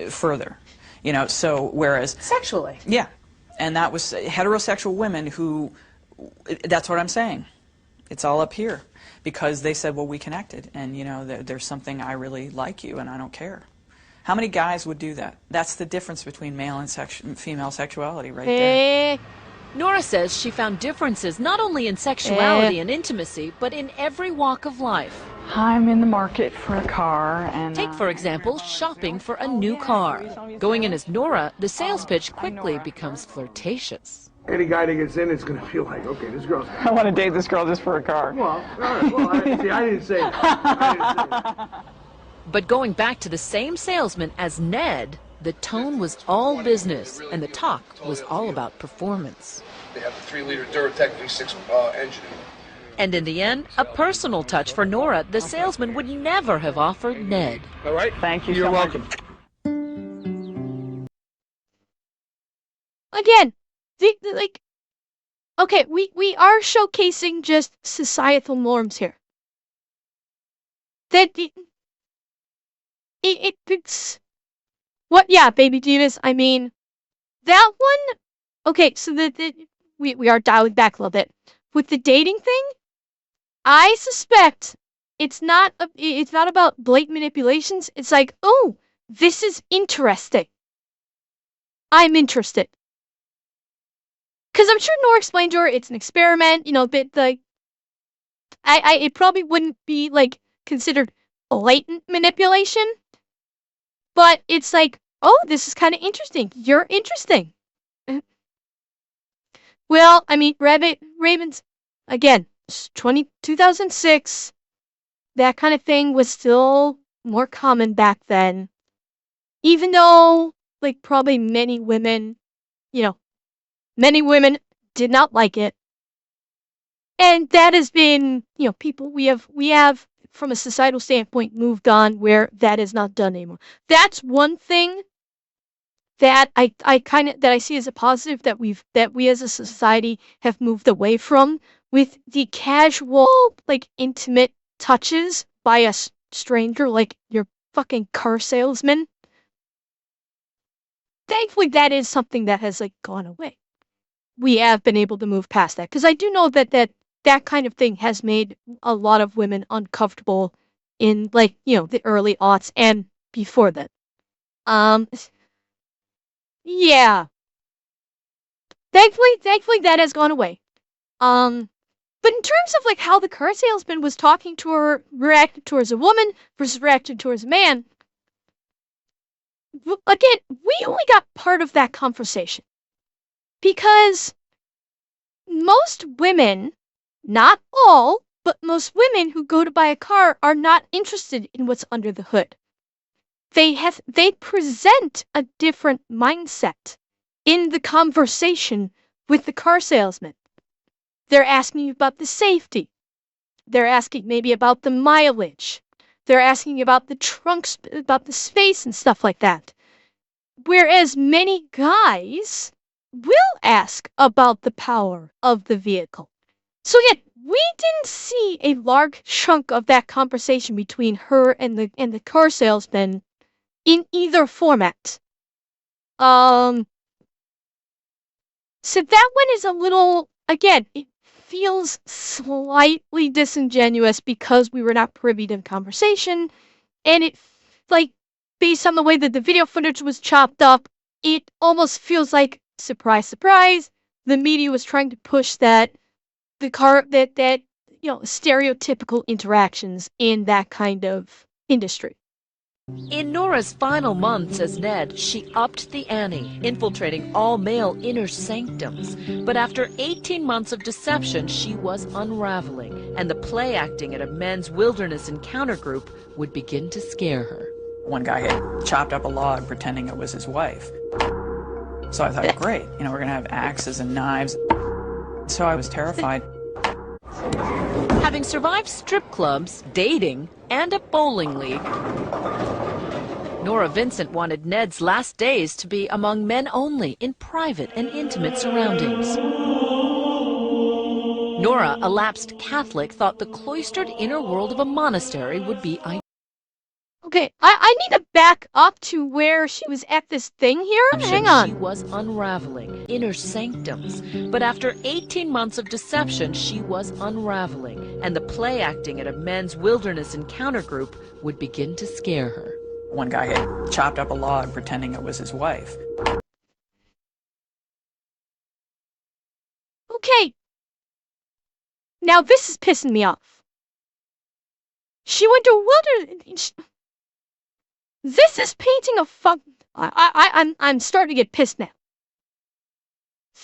further, so whereas... Sexually. Yeah, and that was heterosexual women who, that's what I'm saying. It's all up here, because they said, well, we connected, and there's something, I really like you, and I don't care. How many guys would do that? That's the difference between male and female sexuality right there. Nora says she found differences not only in sexuality and intimacy, but in every walk of life. I'm in the market for a car, and take, for example, shopping for a new car. Going in as Nora, the sales pitch quickly becomes flirtatious. Any guy that gets in is going to feel like, okay, this girl's... I want to date this girl just for a car. Well, I didn't say that. But going back to the same salesman as Ned, the tone was all business, and the talk was all about performance. They have the 3-liter Duratec V6 engine. And in the end, a personal touch for Nora the salesman would never have offered Ned. All right? Thank you. You're welcome. Again, okay, we are showcasing just societal norms here. That it's what? Yeah, Baby Divas. I mean, that one. Okay, so we are dialing back a little bit with the dating thing. I suspect it's not about blatant manipulations. It's like, oh, this is interesting. I'm interested. Because I'm sure Nora explained to her it's an experiment, but it probably wouldn't be considered blatant manipulation, but it's like, oh, this is kind of interesting. You're interesting. Well, I mean, Ravens, again, 2006, that kind of thing was still more common back then, even though, probably many women did not like it. And that has been, people, we have, from a societal standpoint, moved on where that is not done anymore. That's one thing that I see as a positive that we as a society have moved away from, with the casual, intimate touches by a stranger, like your fucking car salesman. Thankfully, that is something that has, gone away. We have been able to move past that, because I do know that that kind of thing has made a lot of women uncomfortable in, like, the early aughts and before that. Yeah. Thankfully that has gone away. But in terms of, like, how the car salesman was talking to her, reacted towards a woman versus reacted towards a man, again, we only got part of that conversation. Because most women, not all, but most women who go to buy a car are not interested in what's under the hood. They present a different mindset in the conversation with the car salesman. They're asking you about the safety. They're asking maybe about the mileage. They're asking about the trunks, about the space and stuff like that. Whereas many guys will ask about the power of the vehicle. So yet, we didn't see a large chunk of that conversation between her and the car salesman in either format. So that one is a little, again, it feels slightly disingenuous because we were not privy to the conversation, and it, like, based on the way that the video footage was chopped up, it almost feels like, surprise, surprise, the media was trying to push that stereotypical interactions in that kind of industry. In Nora's final months as Ned, she upped the ante, infiltrating all-male inner sanctums. But after 18 months of deception, she was unraveling, and the play acting at a men's wilderness encounter group would begin to scare her. One guy had chopped up a log pretending it was his wife. So I thought, great, we're going to have axes and knives. So I was terrified. Having survived strip clubs, dating, and a bowling league, Nora Vincent wanted Ned's last days to be among men only, in private and intimate surroundings. Nora, a lapsed Catholic, thought the cloistered inner world of a monastery would be ideal. Okay, I need to back up to where she was at this thing here. Hang on. She was unraveling inner sanctums. But after 18 months of deception, she was unraveling, and the play acting at a men's wilderness encounter group would begin to scare her. One guy had chopped up a log pretending it was his wife. Okay. Now this is pissing me off. She went to a wilderness. This is painting a I'm starting to get pissed now.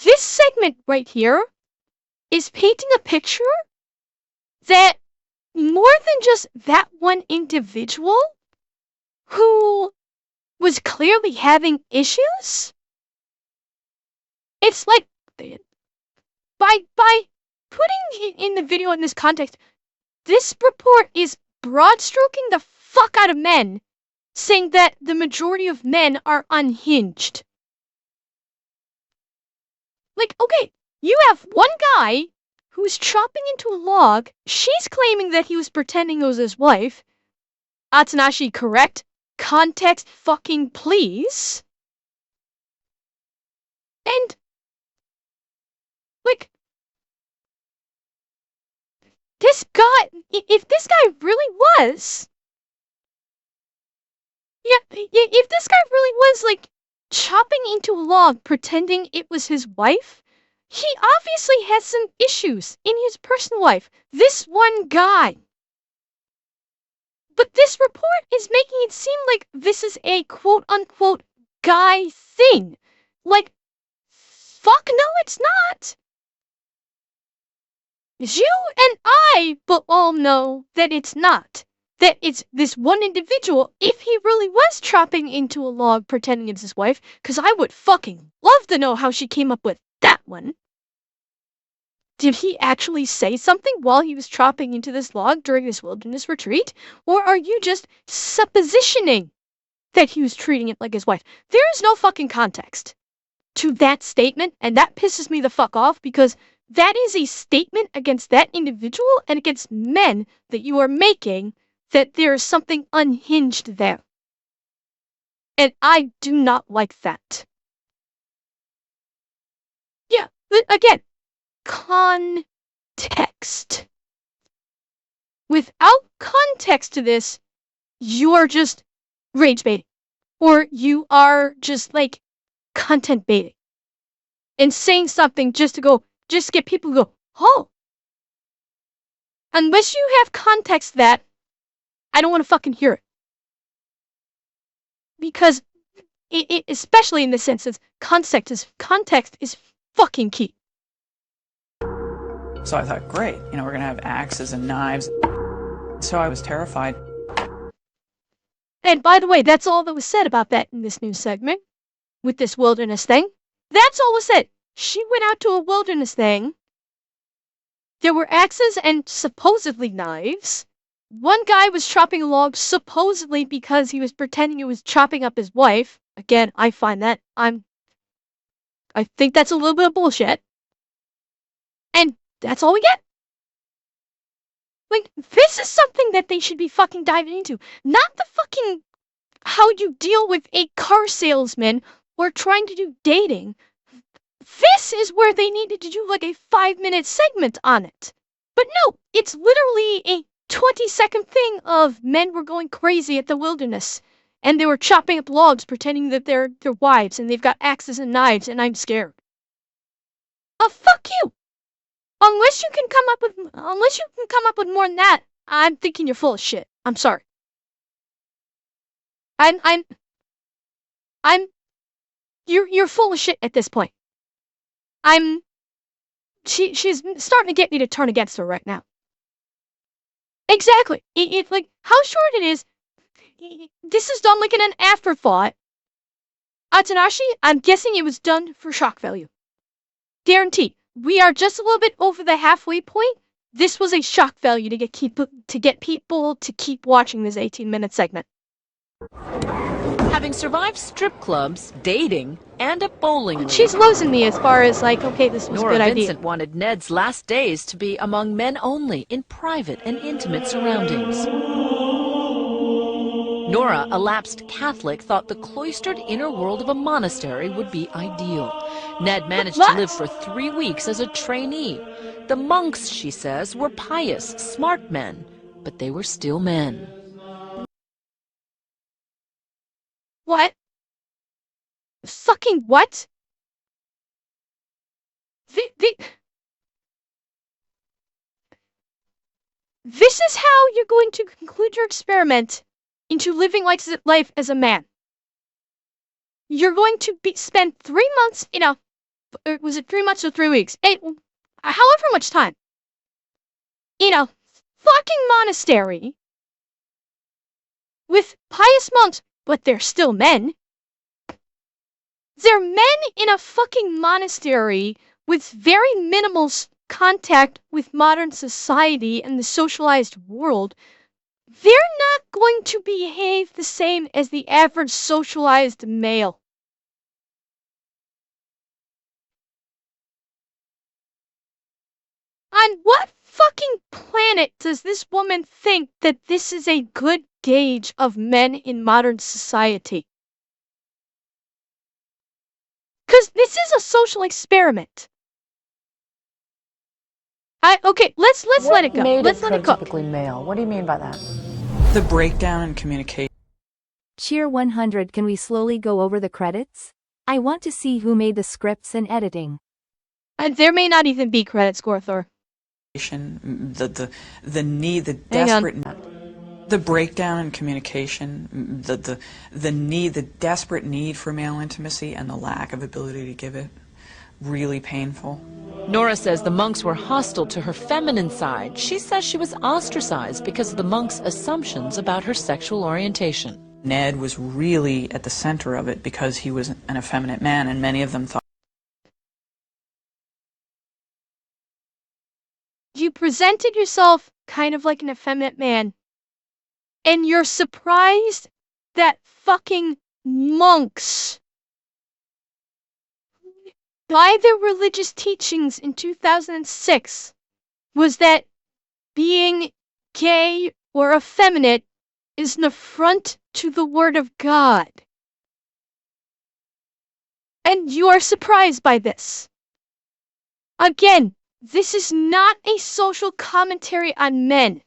This segment right here is painting a picture that more than just that one individual who was clearly having issues. It's like, by putting in the video in this context, this report is broad stroking the fuck out of men, saying that the majority of men are unhinged. Like, okay, you have one guy who's chopping into a log. She's claiming that he was pretending it was his wife. Atsunashi, correct? Context fucking please. And, like, this guy, if this guy really was, if this guy really was, like, chopping into a log pretending it was his wife, he obviously has some issues in his personal life. This one guy. But this report is making it seem like this is a quote-unquote guy thing. Like, fuck no, it's not. You and I but all know that it's not. That it's this one individual, if he really was chopping into a log pretending it's his wife, because I would fucking love to know how she came up with that one. Did he actually say something while he was chopping into this log during this wilderness retreat? Or are you just suppositioning that he was treating it like his wife? There is no fucking context to that statement, and that pisses me the fuck off because that is a statement against that individual and against men that you are making that there is something unhinged there. And I do not like that. Yeah, but again, context. Without context to this, you are just rage baiting. Or you are just like content baiting. And saying something just to get people to go, oh. Unless you have context that, I don't want to fucking hear it. Because it especially in this instance, context is fucking key. So I thought, great, we're going to have axes and knives. So I was terrified. And by the way, that's all that was said about that in this news segment. With this wilderness thing. That's all was said. She went out to a wilderness thing. There were axes and supposedly knives. One guy was chopping a log supposedly because he was pretending he was chopping up his wife. Again, I find that I think that's a little bit of bullshit. And that's all we get. Like, this is something that they should be fucking diving into. Not the fucking how you deal with a car salesman or trying to do dating. This is where they needed to do like a 5-minute segment on it. But no, it's literally a 20-second thing of men were going crazy at the wilderness. And they were chopping up logs pretending that they're their wives and they've got axes and knives and I'm scared. Oh, fuck you! Unless you can come up with more than that, I'm thinking you're full of shit. I'm sorry. You're full of shit at this point. She's starting to get me to turn against her right now. Exactly. It's like how short it is. This is done like in an afterthought. Atanashi, I'm guessing it was done for shock value. Guaranteed. We are just a little bit over the halfway point. This was a shock value to get people to keep watching this 18-minute segment. Having survived strip clubs, dating, and a bowling league. She's losing me as far as like, okay, this was a good idea. Vincent wanted Ned's last days to be among men only, in private and intimate surroundings. Nora, a lapsed Catholic, thought the cloistered inner world of a monastery would be ideal. Ned managed to live for 3 weeks as a trainee. The monks, she says, were pious, smart men, but they were still men. What? Fucking what? This is how you're going to conclude your experiment into living life as a man. You're going to spend 3 months in a... Was it 3 months or 3 weeks? However much time. In a fucking monastery with pious monks, but they're still men. They're men in a fucking monastery with very minimal contact with modern society and the socialized world. They're not going to behave the same as the average socialized male. On what fucking planet does this woman think that this is a good gauge of men in modern society? Because this is a social experiment. Okay, let's let it go. Let's let it go. Typically male. What do you mean by that? The breakdown in communication. Cheer 100. Can we slowly go over the credits? I want to see who made the scripts and editing. There may not even be credits, Gorthor. The need, the desperate, the breakdown in communication, the need, the desperate need for male intimacy and the lack of ability to give it, really painful. Nora says the monks were hostile to her feminine side. She says she was ostracized because of the monks' assumptions about her sexual orientation. Ned was really at the center of it because he was an effeminate man, and many of them thought you presented yourself kind of like an effeminate man, and you're surprised that fucking monks, by their religious teachings in 2006, was that being gay or effeminate is an affront to the Word of God. And you are surprised by this. Again, This is not a social commentary on men.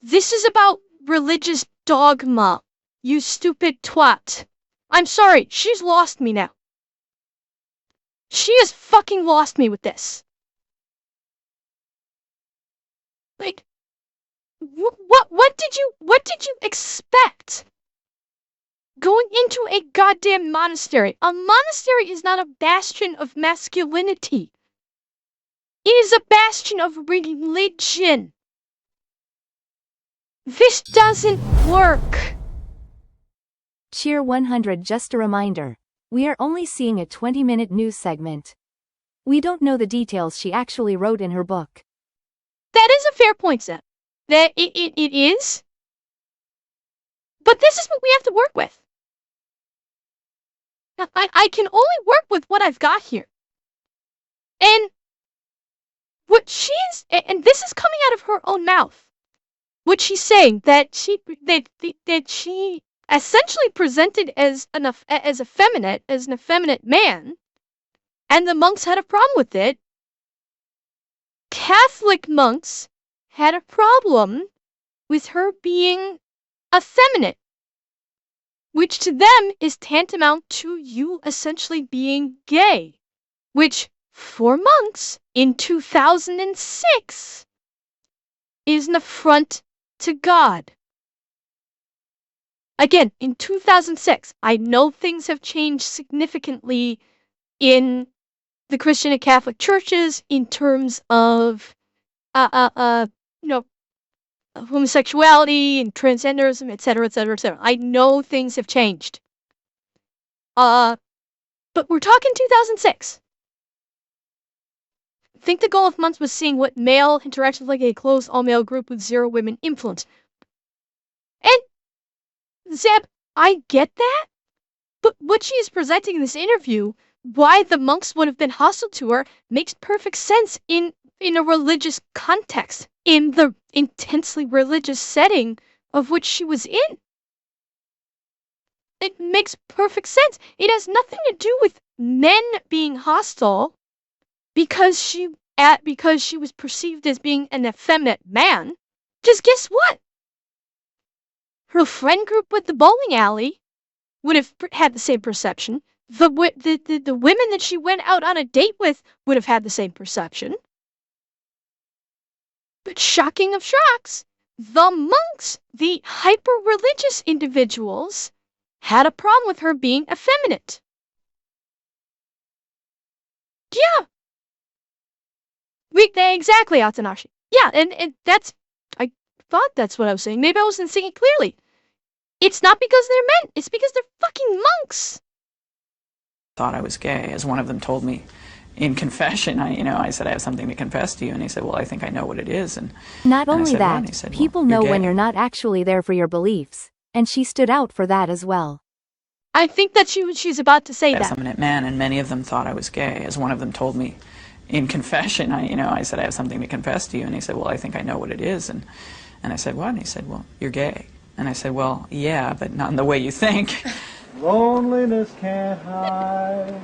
This is about religious dogma, you stupid twat. I'm sorry, she's lost me now. She has fucking lost me with this. Like, what did you expect? Going into a goddamn monastery. A monastery is not a bastion of masculinity. It is a bastion of religion. This doesn't work. Cheer 100. Just a reminder. We are only seeing a 20-minute news segment. We don't know the details she actually wrote in her book. That is a fair point, Seth. That it is. But this is what we have to work with. I can only work with what I've got here. And what she's, and this is coming out of her own mouth. What she's saying, that she essentially presented as an effeminate man, and the monks had a problem with it. Catholic monks had a problem with her being effeminate, which to them is tantamount to you essentially being gay, which for monks in 2006 is an affront to God. Again, in 2006, I know things have changed significantly in the Christian and Catholic churches in terms of, homosexuality and transgenderism, etc., etc., etc. I know things have changed. But we're talking 2006. I think the goal of months was seeing what male interacted like a closed all-male group with zero women influence. And, Zeb, I get that, but what she is presenting in this interview, why the monks would have been hostile to her, makes perfect sense in a religious context, in the intensely religious setting of which she was in. It makes perfect sense. It has nothing to do with men being hostile because she was perceived as being an effeminate man. Just guess what? Her friend group with the bowling alley would have had the same perception. The women that she went out on a date with would have had the same perception. But shocking of shocks, the monks, the hyper-religious individuals, had a problem with her being effeminate. Yeah. Exactly, Atanashi. Yeah, and that's, I thought that's what I was saying. Maybe I wasn't saying it clearly. It's not because they're men, it's because they're fucking monks. Thought I was gay, as one of them told me in confession. I said, I have something to confess to you, and he said, well, I think I know what it is. And not and only said, that, said, well, people know when you're not actually there for your beliefs, and she stood out for that as well. I think that she's about to say that. Effeminate man, and many of them thought I was gay, as one of them told me in confession. I said, I have something to confess to you, and he said, well, I think I know what it is. And I said, what? And he said, well, you're gay. And I said, well, yeah, but not in the way you think. Loneliness can't hide.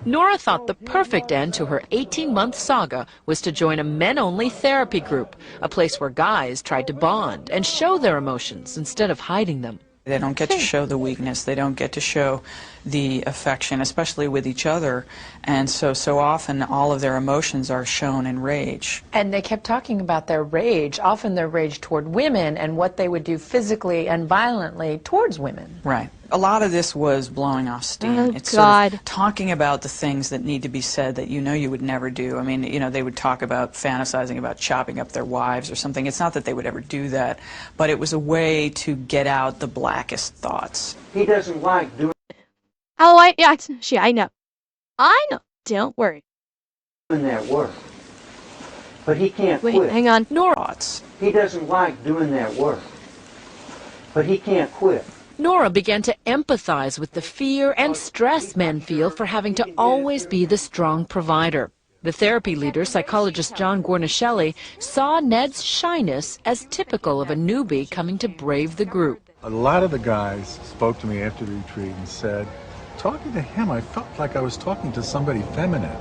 Nora thought the perfect end to her 18-month saga was to join a men-only therapy group, a place where guys tried to bond and show their emotions instead of hiding them. They don't get to show the weakness. They don't get to show the affection, especially with each other. And so often all of their emotions are shown in rage. And they kept talking about their rage, often their rage toward women and what they would do physically and violently towards women. Right. A lot of this was blowing off steam. Oh, it's God. sort of talking about the things that need to be said that you know you would never do. I mean, they would talk about fantasizing about chopping up their wives or something. It's not that they would ever do that, but it was a way to get out the blackest thoughts. He doesn't like doing I know. I know. Don't worry. that work. But he can't Wait, quit. hang on. Nora. He doesn't like doing that work. But he can't quit. Nora began to empathize with the fear and stress men feel for having to always be the strong provider. The therapy leader, psychologist John Guarnaschelli, saw Ned's shyness as typical of a newbie coming to brave the group. A lot of the guys spoke to me after the retreat and said, talking to him, I felt like I was talking to somebody feminine.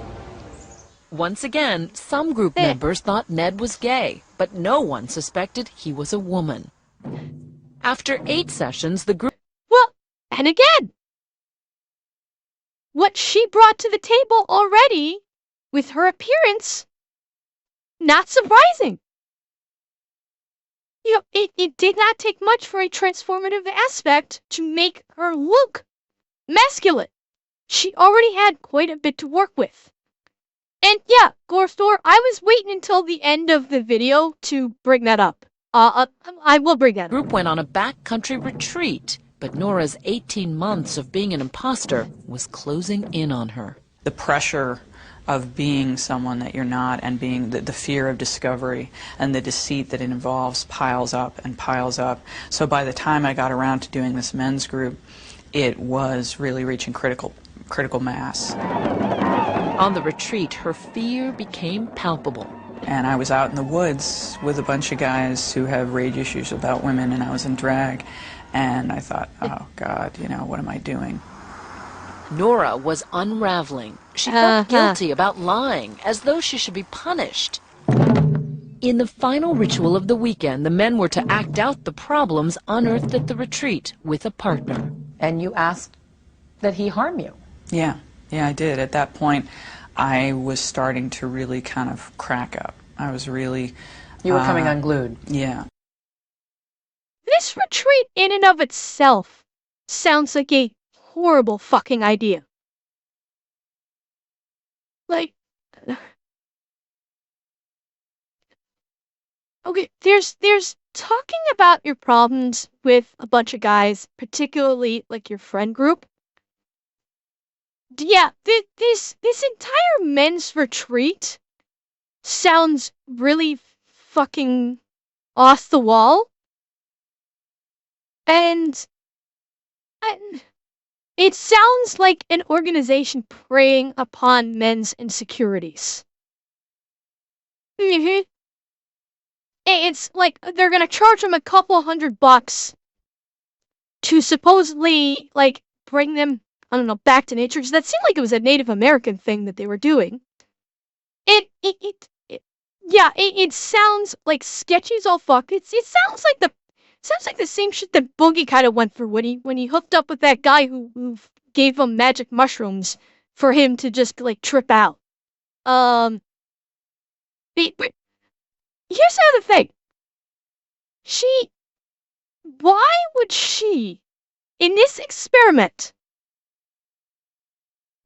Once again, some group members thought Ned was gay, but no one suspected he was a woman. After 8 sessions, the group... Well, and again, what she brought to the table already, with her appearance, not surprising. You know, it did not take much for a transformative aspect to make her look masculine. She already had quite a bit to work with. And yeah, Gorestor, I was waiting until the end of the video to bring that up. I will bring that up. The group went on a backcountry retreat, but Nora's 18 months of being an imposter was closing in on her. The pressure of being someone that you're not, and being the fear of discovery and the deceit that it involves piles up and piles up. So by the time I got around to doing this men's group, it was really reaching critical mass. On the retreat, her fear became palpable. And I was out in the woods with a bunch of guys who have rage issues about women, and I was in drag, and I thought, oh God, you know, what am I doing? Nora was unraveling. She felt guilty about lying, as though she should be punished. In the final ritual of the weekend, the men were to act out the problems unearthed at the retreat with a partner. And you asked that he harm you? Yeah, I did. At that point, I was starting to really kind of crack up. I was really... You were coming unglued. Yeah. This retreat in and of itself sounds like a horrible fucking idea. Like... Okay, there's talking about your problems with a bunch of guys, particularly like your friend group. Yeah, this entire men's retreat sounds really fucking off the wall. And it sounds like an organization preying upon men's insecurities. It's like they're gonna charge them a couple $100 to supposedly, like, bring them, I don't know, back to nature, because that seemed like it was a Native American thing that they were doing. It sounds like sketchy as all fuck. It sounds like the same shit that Boogie kind of went for when he hooked up with that guy who gave him magic mushrooms for him to just like trip out. But here's the other thing. Why would she, in this experiment?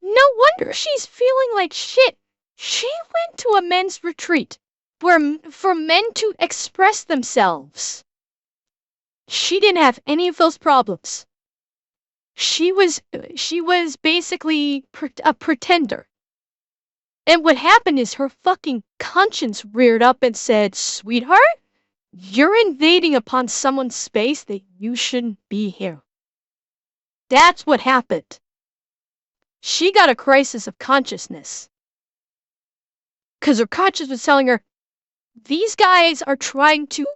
No wonder she's feeling like shit. She went to a men's retreat for men to express themselves. She didn't have any of those problems. She was basically a pretender. And what happened is her fucking conscience reared up and said, "Sweetheart, you're invading upon someone's space that you shouldn't be here." That's what happened. She got a crisis of consciousness. Because her conscience was telling her, these guys are trying to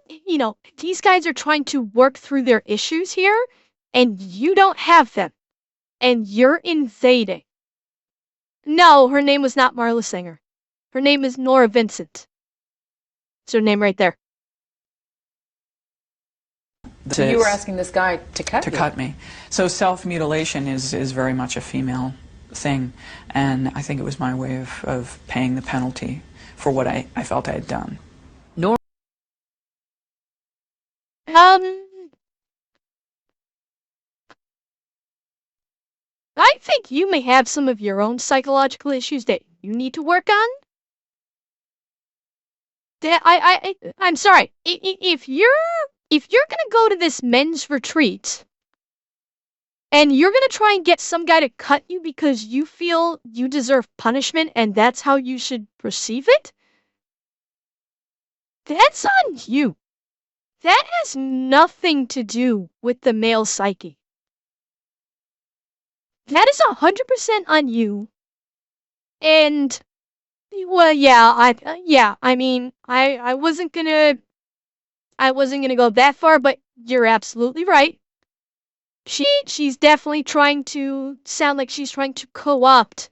work through their issues here, and you don't have them. And you're invading. No, her name was not Marla Singer. Her name is Nora Vincent. It's her name right there. So you were asking this guy to cut you? To cut me. So self-mutilation is very much a female thing, and I think it was my way of paying the penalty for what I felt I had done. Nora. I think you may have some of your own psychological issues that you need to work on. I'm sorry. If you're gonna go to this men's retreat and you're gonna try and get some guy to cut you because you feel you deserve punishment and that's how you should perceive it, that's on you. That has nothing to do with the male psyche. That is 100% on you. And, well, yeah, I mean, I wasn't gonna go that far, but you're absolutely right. She's definitely trying to sound like she's trying to co-opt,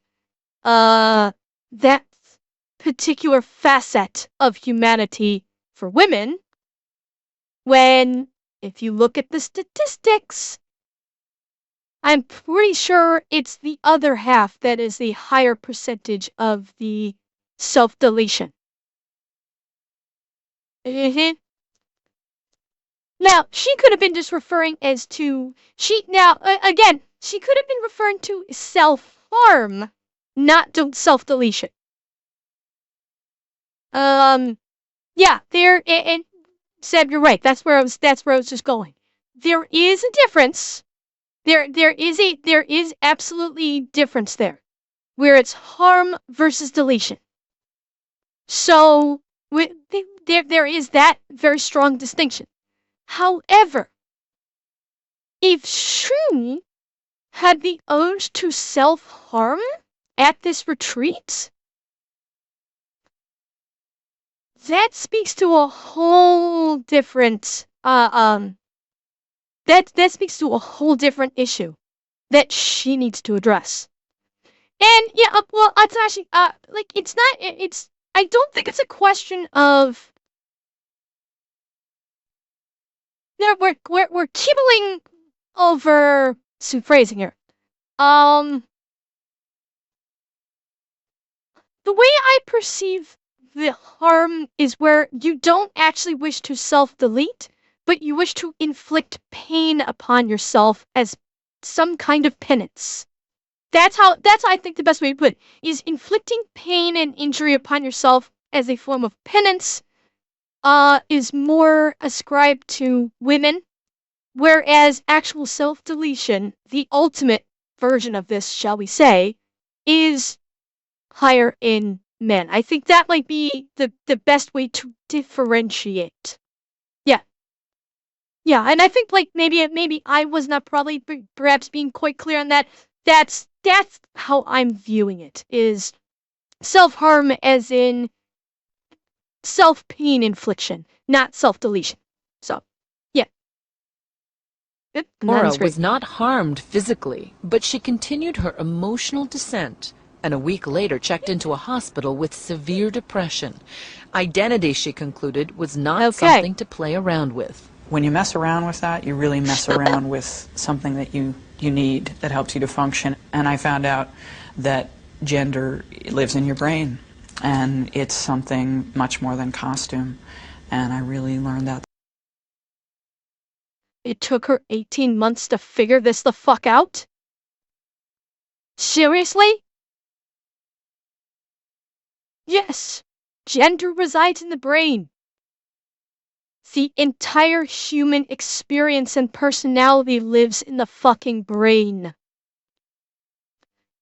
that particular facet of humanity for women, when, if you look at the statistics, I'm pretty sure it's the other half that is the higher percentage of the self-deletion. Now, she could have been just referring as to, again, she could have been referring to self-harm, not self-deletion. Yeah, and Seb, you're right. That's where I was just going. There is a difference. There is absolutely difference there, where it's harm versus deletion. So there is that very strong distinction. However, if she had the urge to self-harm at this retreat, that speaks to a whole different that speaks to a whole different issue that she needs to address. And yeah, well, it's actually like it's not. It's I don't think it's a question of. We're quibbling over some phrasing here. The way I perceive the harm is where you don't actually wish to self-delete, but you wish to inflict pain upon yourself as some kind of penance. That's how I think the best way to put it is inflicting pain and injury upon yourself as a form of penance is more ascribed to women, whereas actual self-deletion, the ultimate version of this, shall we say, is higher in men. I think that might be the best way to differentiate. Yeah, and I think like maybe I was not probably perhaps being quite clear on that. That's how I'm viewing it, is self-harm as in self-pain infliction, not self-deletion. So, yeah. Nora was not harmed physically, but she continued her emotional descent, and a week later checked into a hospital with severe depression. Identity, she concluded, was not something to play around with. When you mess around with that, you really mess around with something that you need that helps you to function. And I found out that gender lives in your brain, and it's something much more than costume. And I really learned that. It took her 18 months to figure this the fuck out? Seriously? Yes, gender resides in the brain. The entire human experience and personality lives in the fucking brain.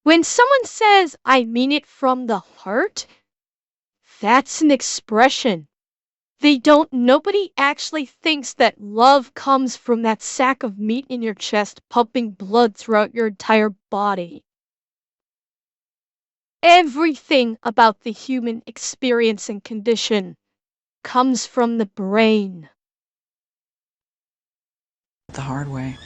When someone says, I mean it from the heart, that's an expression. Nobody actually thinks that love comes from that sack of meat in your chest pumping blood throughout your entire body. Everything about the human experience and condition comes from the brain. The hard way.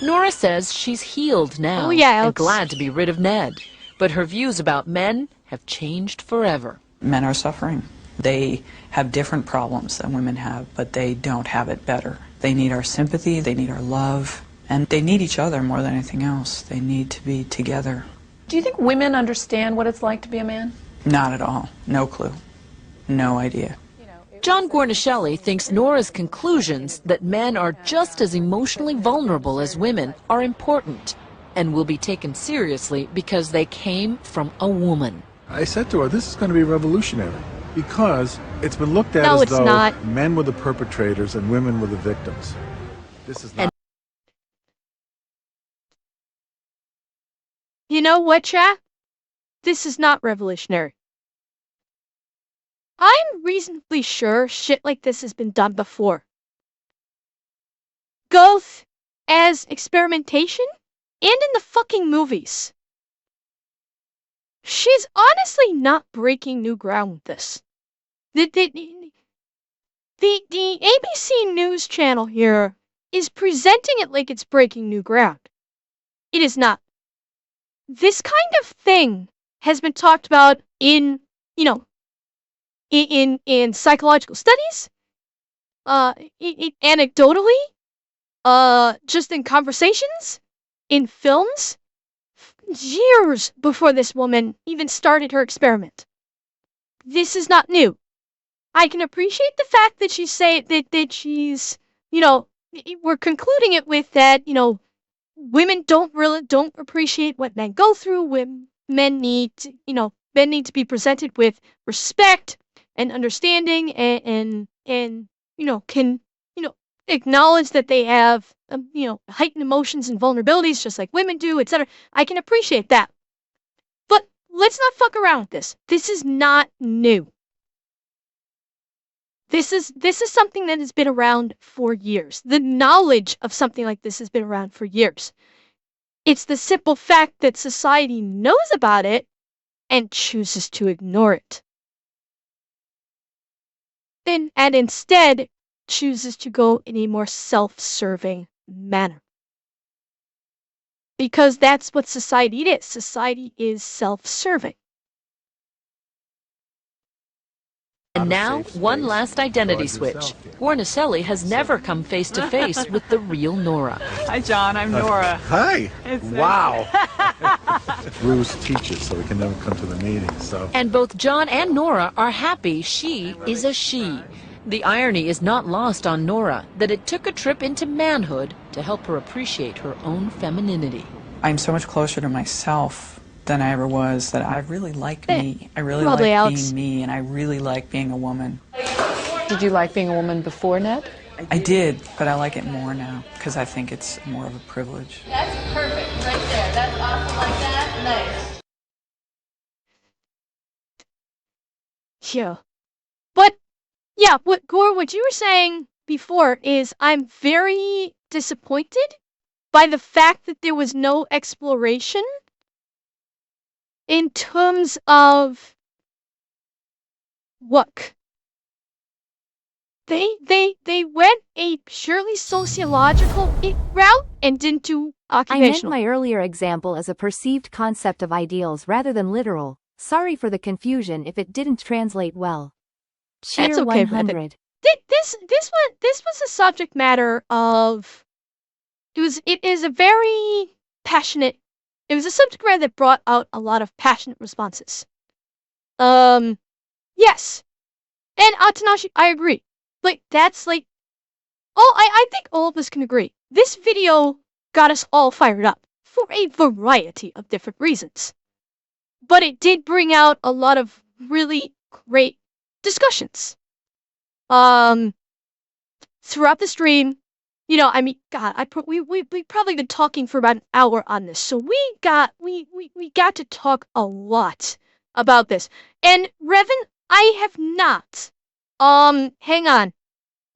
Nora says she's healed now and glad to be rid of Ned, but her views about men have changed forever. Men are suffering. They have different problems than women have, but they don't have it better. They need our sympathy, they need our love, and they need each other more than anything else. They need to be together. Do you think women understand what it's like to be a man? Not at all. No clue. No idea. John Guarnaschelli thinks Nora's conclusions that men are just as emotionally vulnerable as women are important and will be taken seriously because they came from a woman. I said to her, this is going to be revolutionary because it's been looked at as though men were the perpetrators and women were the victims. This is not. You know what, chat? This is not revolutionary. I'm reasonably sure shit like this has been done before. Both as experimentation and in the fucking movies. She's honestly not breaking new ground with this. The ABC News channel here is presenting it like it's breaking new ground. It is not. This kind of thing has been talked about in in psychological studies, anecdotally, just in conversations, in films, years before this woman even started her experiment. This is not new. I can appreciate the fact that that she's, we're concluding it with that, women don't appreciate what men go through. Men need to be presented with respect and understanding and can, acknowledge that they have, heightened emotions and vulnerabilities just like women do, etc. I can appreciate that. But let's not fuck around with this. This is not new. This is something that has been around for years. The knowledge of something like this has been around for years. It's the simple fact that society knows about it and chooses to ignore it. And instead chooses to go in a more self-serving manner. Because that's what society is. Society is self-serving. And now, one last identity switch. Warnacelli has never come face-to-face with the real Nora. Hi, John. I'm Nora. Hi. It's Wow. Bruce teaches, so we can never come to the meetings. So. And both John and Nora are happy she is a she. The irony is not lost on Nora that it took a trip into manhood to help her appreciate her own femininity. I'm so much closer to myself than I ever was, that I really like me. I really Probably like Alex. being me, and I really like being a woman. Did you like being a woman before, Ned? I did, but I like it more now, because I think it's more of a privilege. That's perfect right there. That's awesome like that. Nice. Yeah. But, yeah, Gore, what you were saying before is I'm very disappointed by the fact that there was no exploration in terms of work. They went a purely sociological route and didn't do occupational. I meant my earlier example as a perceived concept of ideals rather than literal. Sorry for the confusion if it didn't translate well. Cheer That's okay, 100. This was a subject matter of it is a very passionate. It was a subject matter that brought out a lot of passionate responses. Yes. And Atanashi, I agree. That's I think all of us can agree. This video got us all fired up for a variety of different reasons. But it did bring out a lot of really great discussions. Throughout the stream, God, we probably been talking for about an hour on this, so we got to talk a lot about this. And Revan, I have not. Hang on,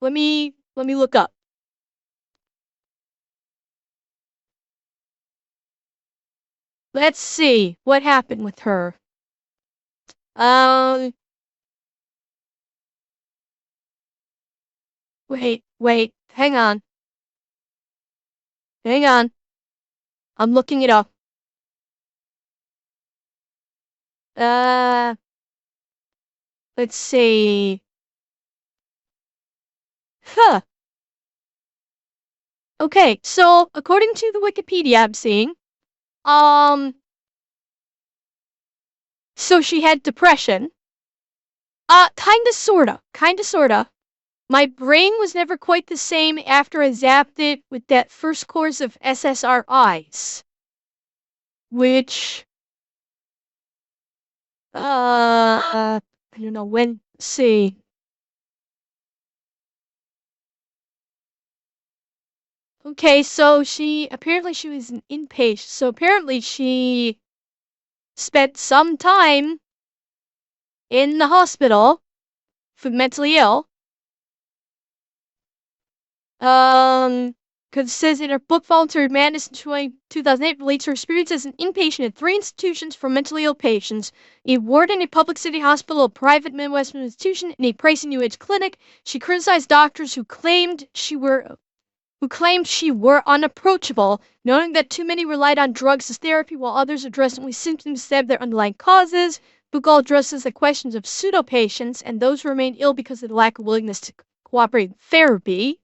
let me look up. Let's see what happened with her. Wait, hang on. Hang on. I'm looking it up. Let's see. Huh. Okay, so according to the Wikipedia I'm seeing, so she had depression. Kinda sorta. My brain was never quite the same after I zapped it with that first course of SSRIs. Which, I don't know when, let's see. Okay, so apparently she was an inpatient, so apparently she spent some time in the hospital for mentally ill. Because it says in her book Voluntary Madness in 2008 relates her experience as an inpatient at 3 institutions for mentally ill patients, a ward in a public city hospital, a private Midwestern institution, and a pricey New Age clinic. She criticized doctors who claimed she were unapproachable, noting that too many relied on drugs as therapy while others addressed only symptoms instead of their underlying causes. Bugal addresses the questions of pseudo-patients and those who remain ill because of the lack of willingness to cooperate in therapy.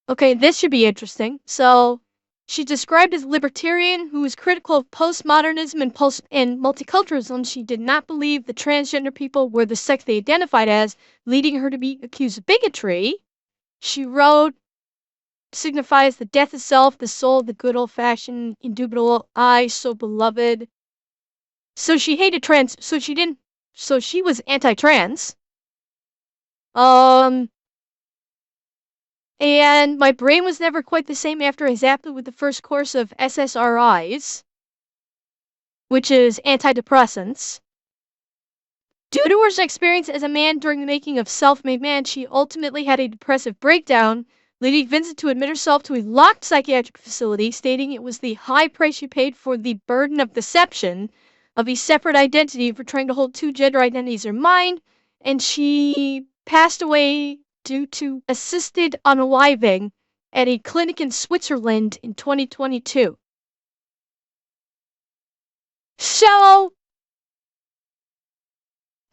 Okay, this should be interesting. So, she's described as a libertarian who was critical of postmodernism and multiculturalism. She did not believe the transgender people were the sex they identified as, leading her to be accused of bigotry. She wrote, signifies the death of self, the soul, the good old-fashioned, indubitable I, so beloved. So she hated trans, so she was anti-trans. And my brain was never quite the same after I zapped it with the first course of SSRIs, which is antidepressants. Due to her experience as a man during the making of Self-Made Man, she ultimately had a depressive breakdown, leading Vincent to admit herself to a locked psychiatric facility, stating it was the high price she paid for the burden of deception of a separate identity for trying to hold two gender identities in her mind, and she passed away due to assisted unaliving at a clinic in Switzerland in 2022. So,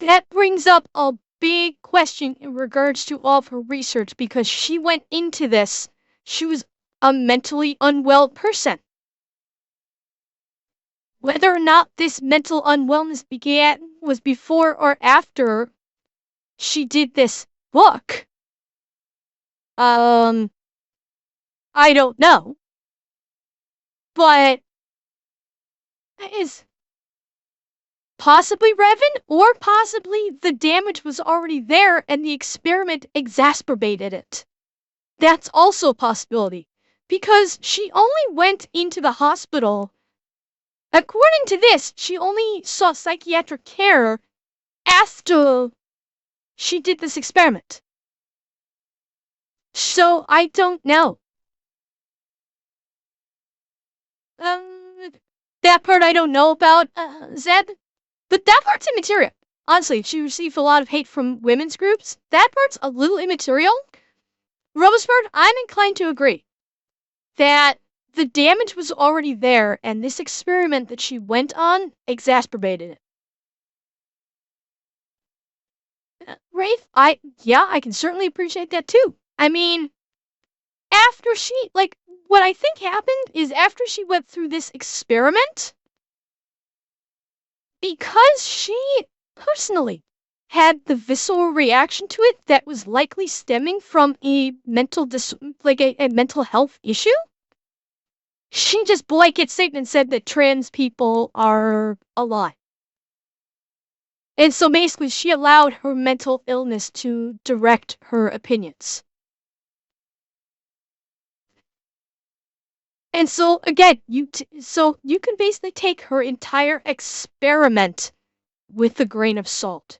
that brings up a big question in regards to all of her research, because she went into this, she was a mentally unwell person. Whether or not this mental unwellness was before or after she did this book, I don't know. But that is possibly Revan, or possibly the damage was already there and the experiment exacerbated it. That's also a possibility, because she only went into the hospital. According to this, she only sought psychiatric care after she did this experiment. So I don't know. That part I don't know about, Zed. But that part's immaterial. Honestly, she received a lot of hate from women's groups. That part's a little immaterial. Robespierre, I'm inclined to agree that the damage was already there, and this experiment that she went on exacerbated it. Rafe, I can certainly appreciate that too. I mean, after what I think happened is after she went through this experiment, because she personally had the visceral reaction to it that was likely stemming from a mental a mental health issue, she just blanket statement said that trans people are a lie. And so basically she allowed her mental illness to direct her opinions. And so again, you can basically take her entire experiment with a grain of salt.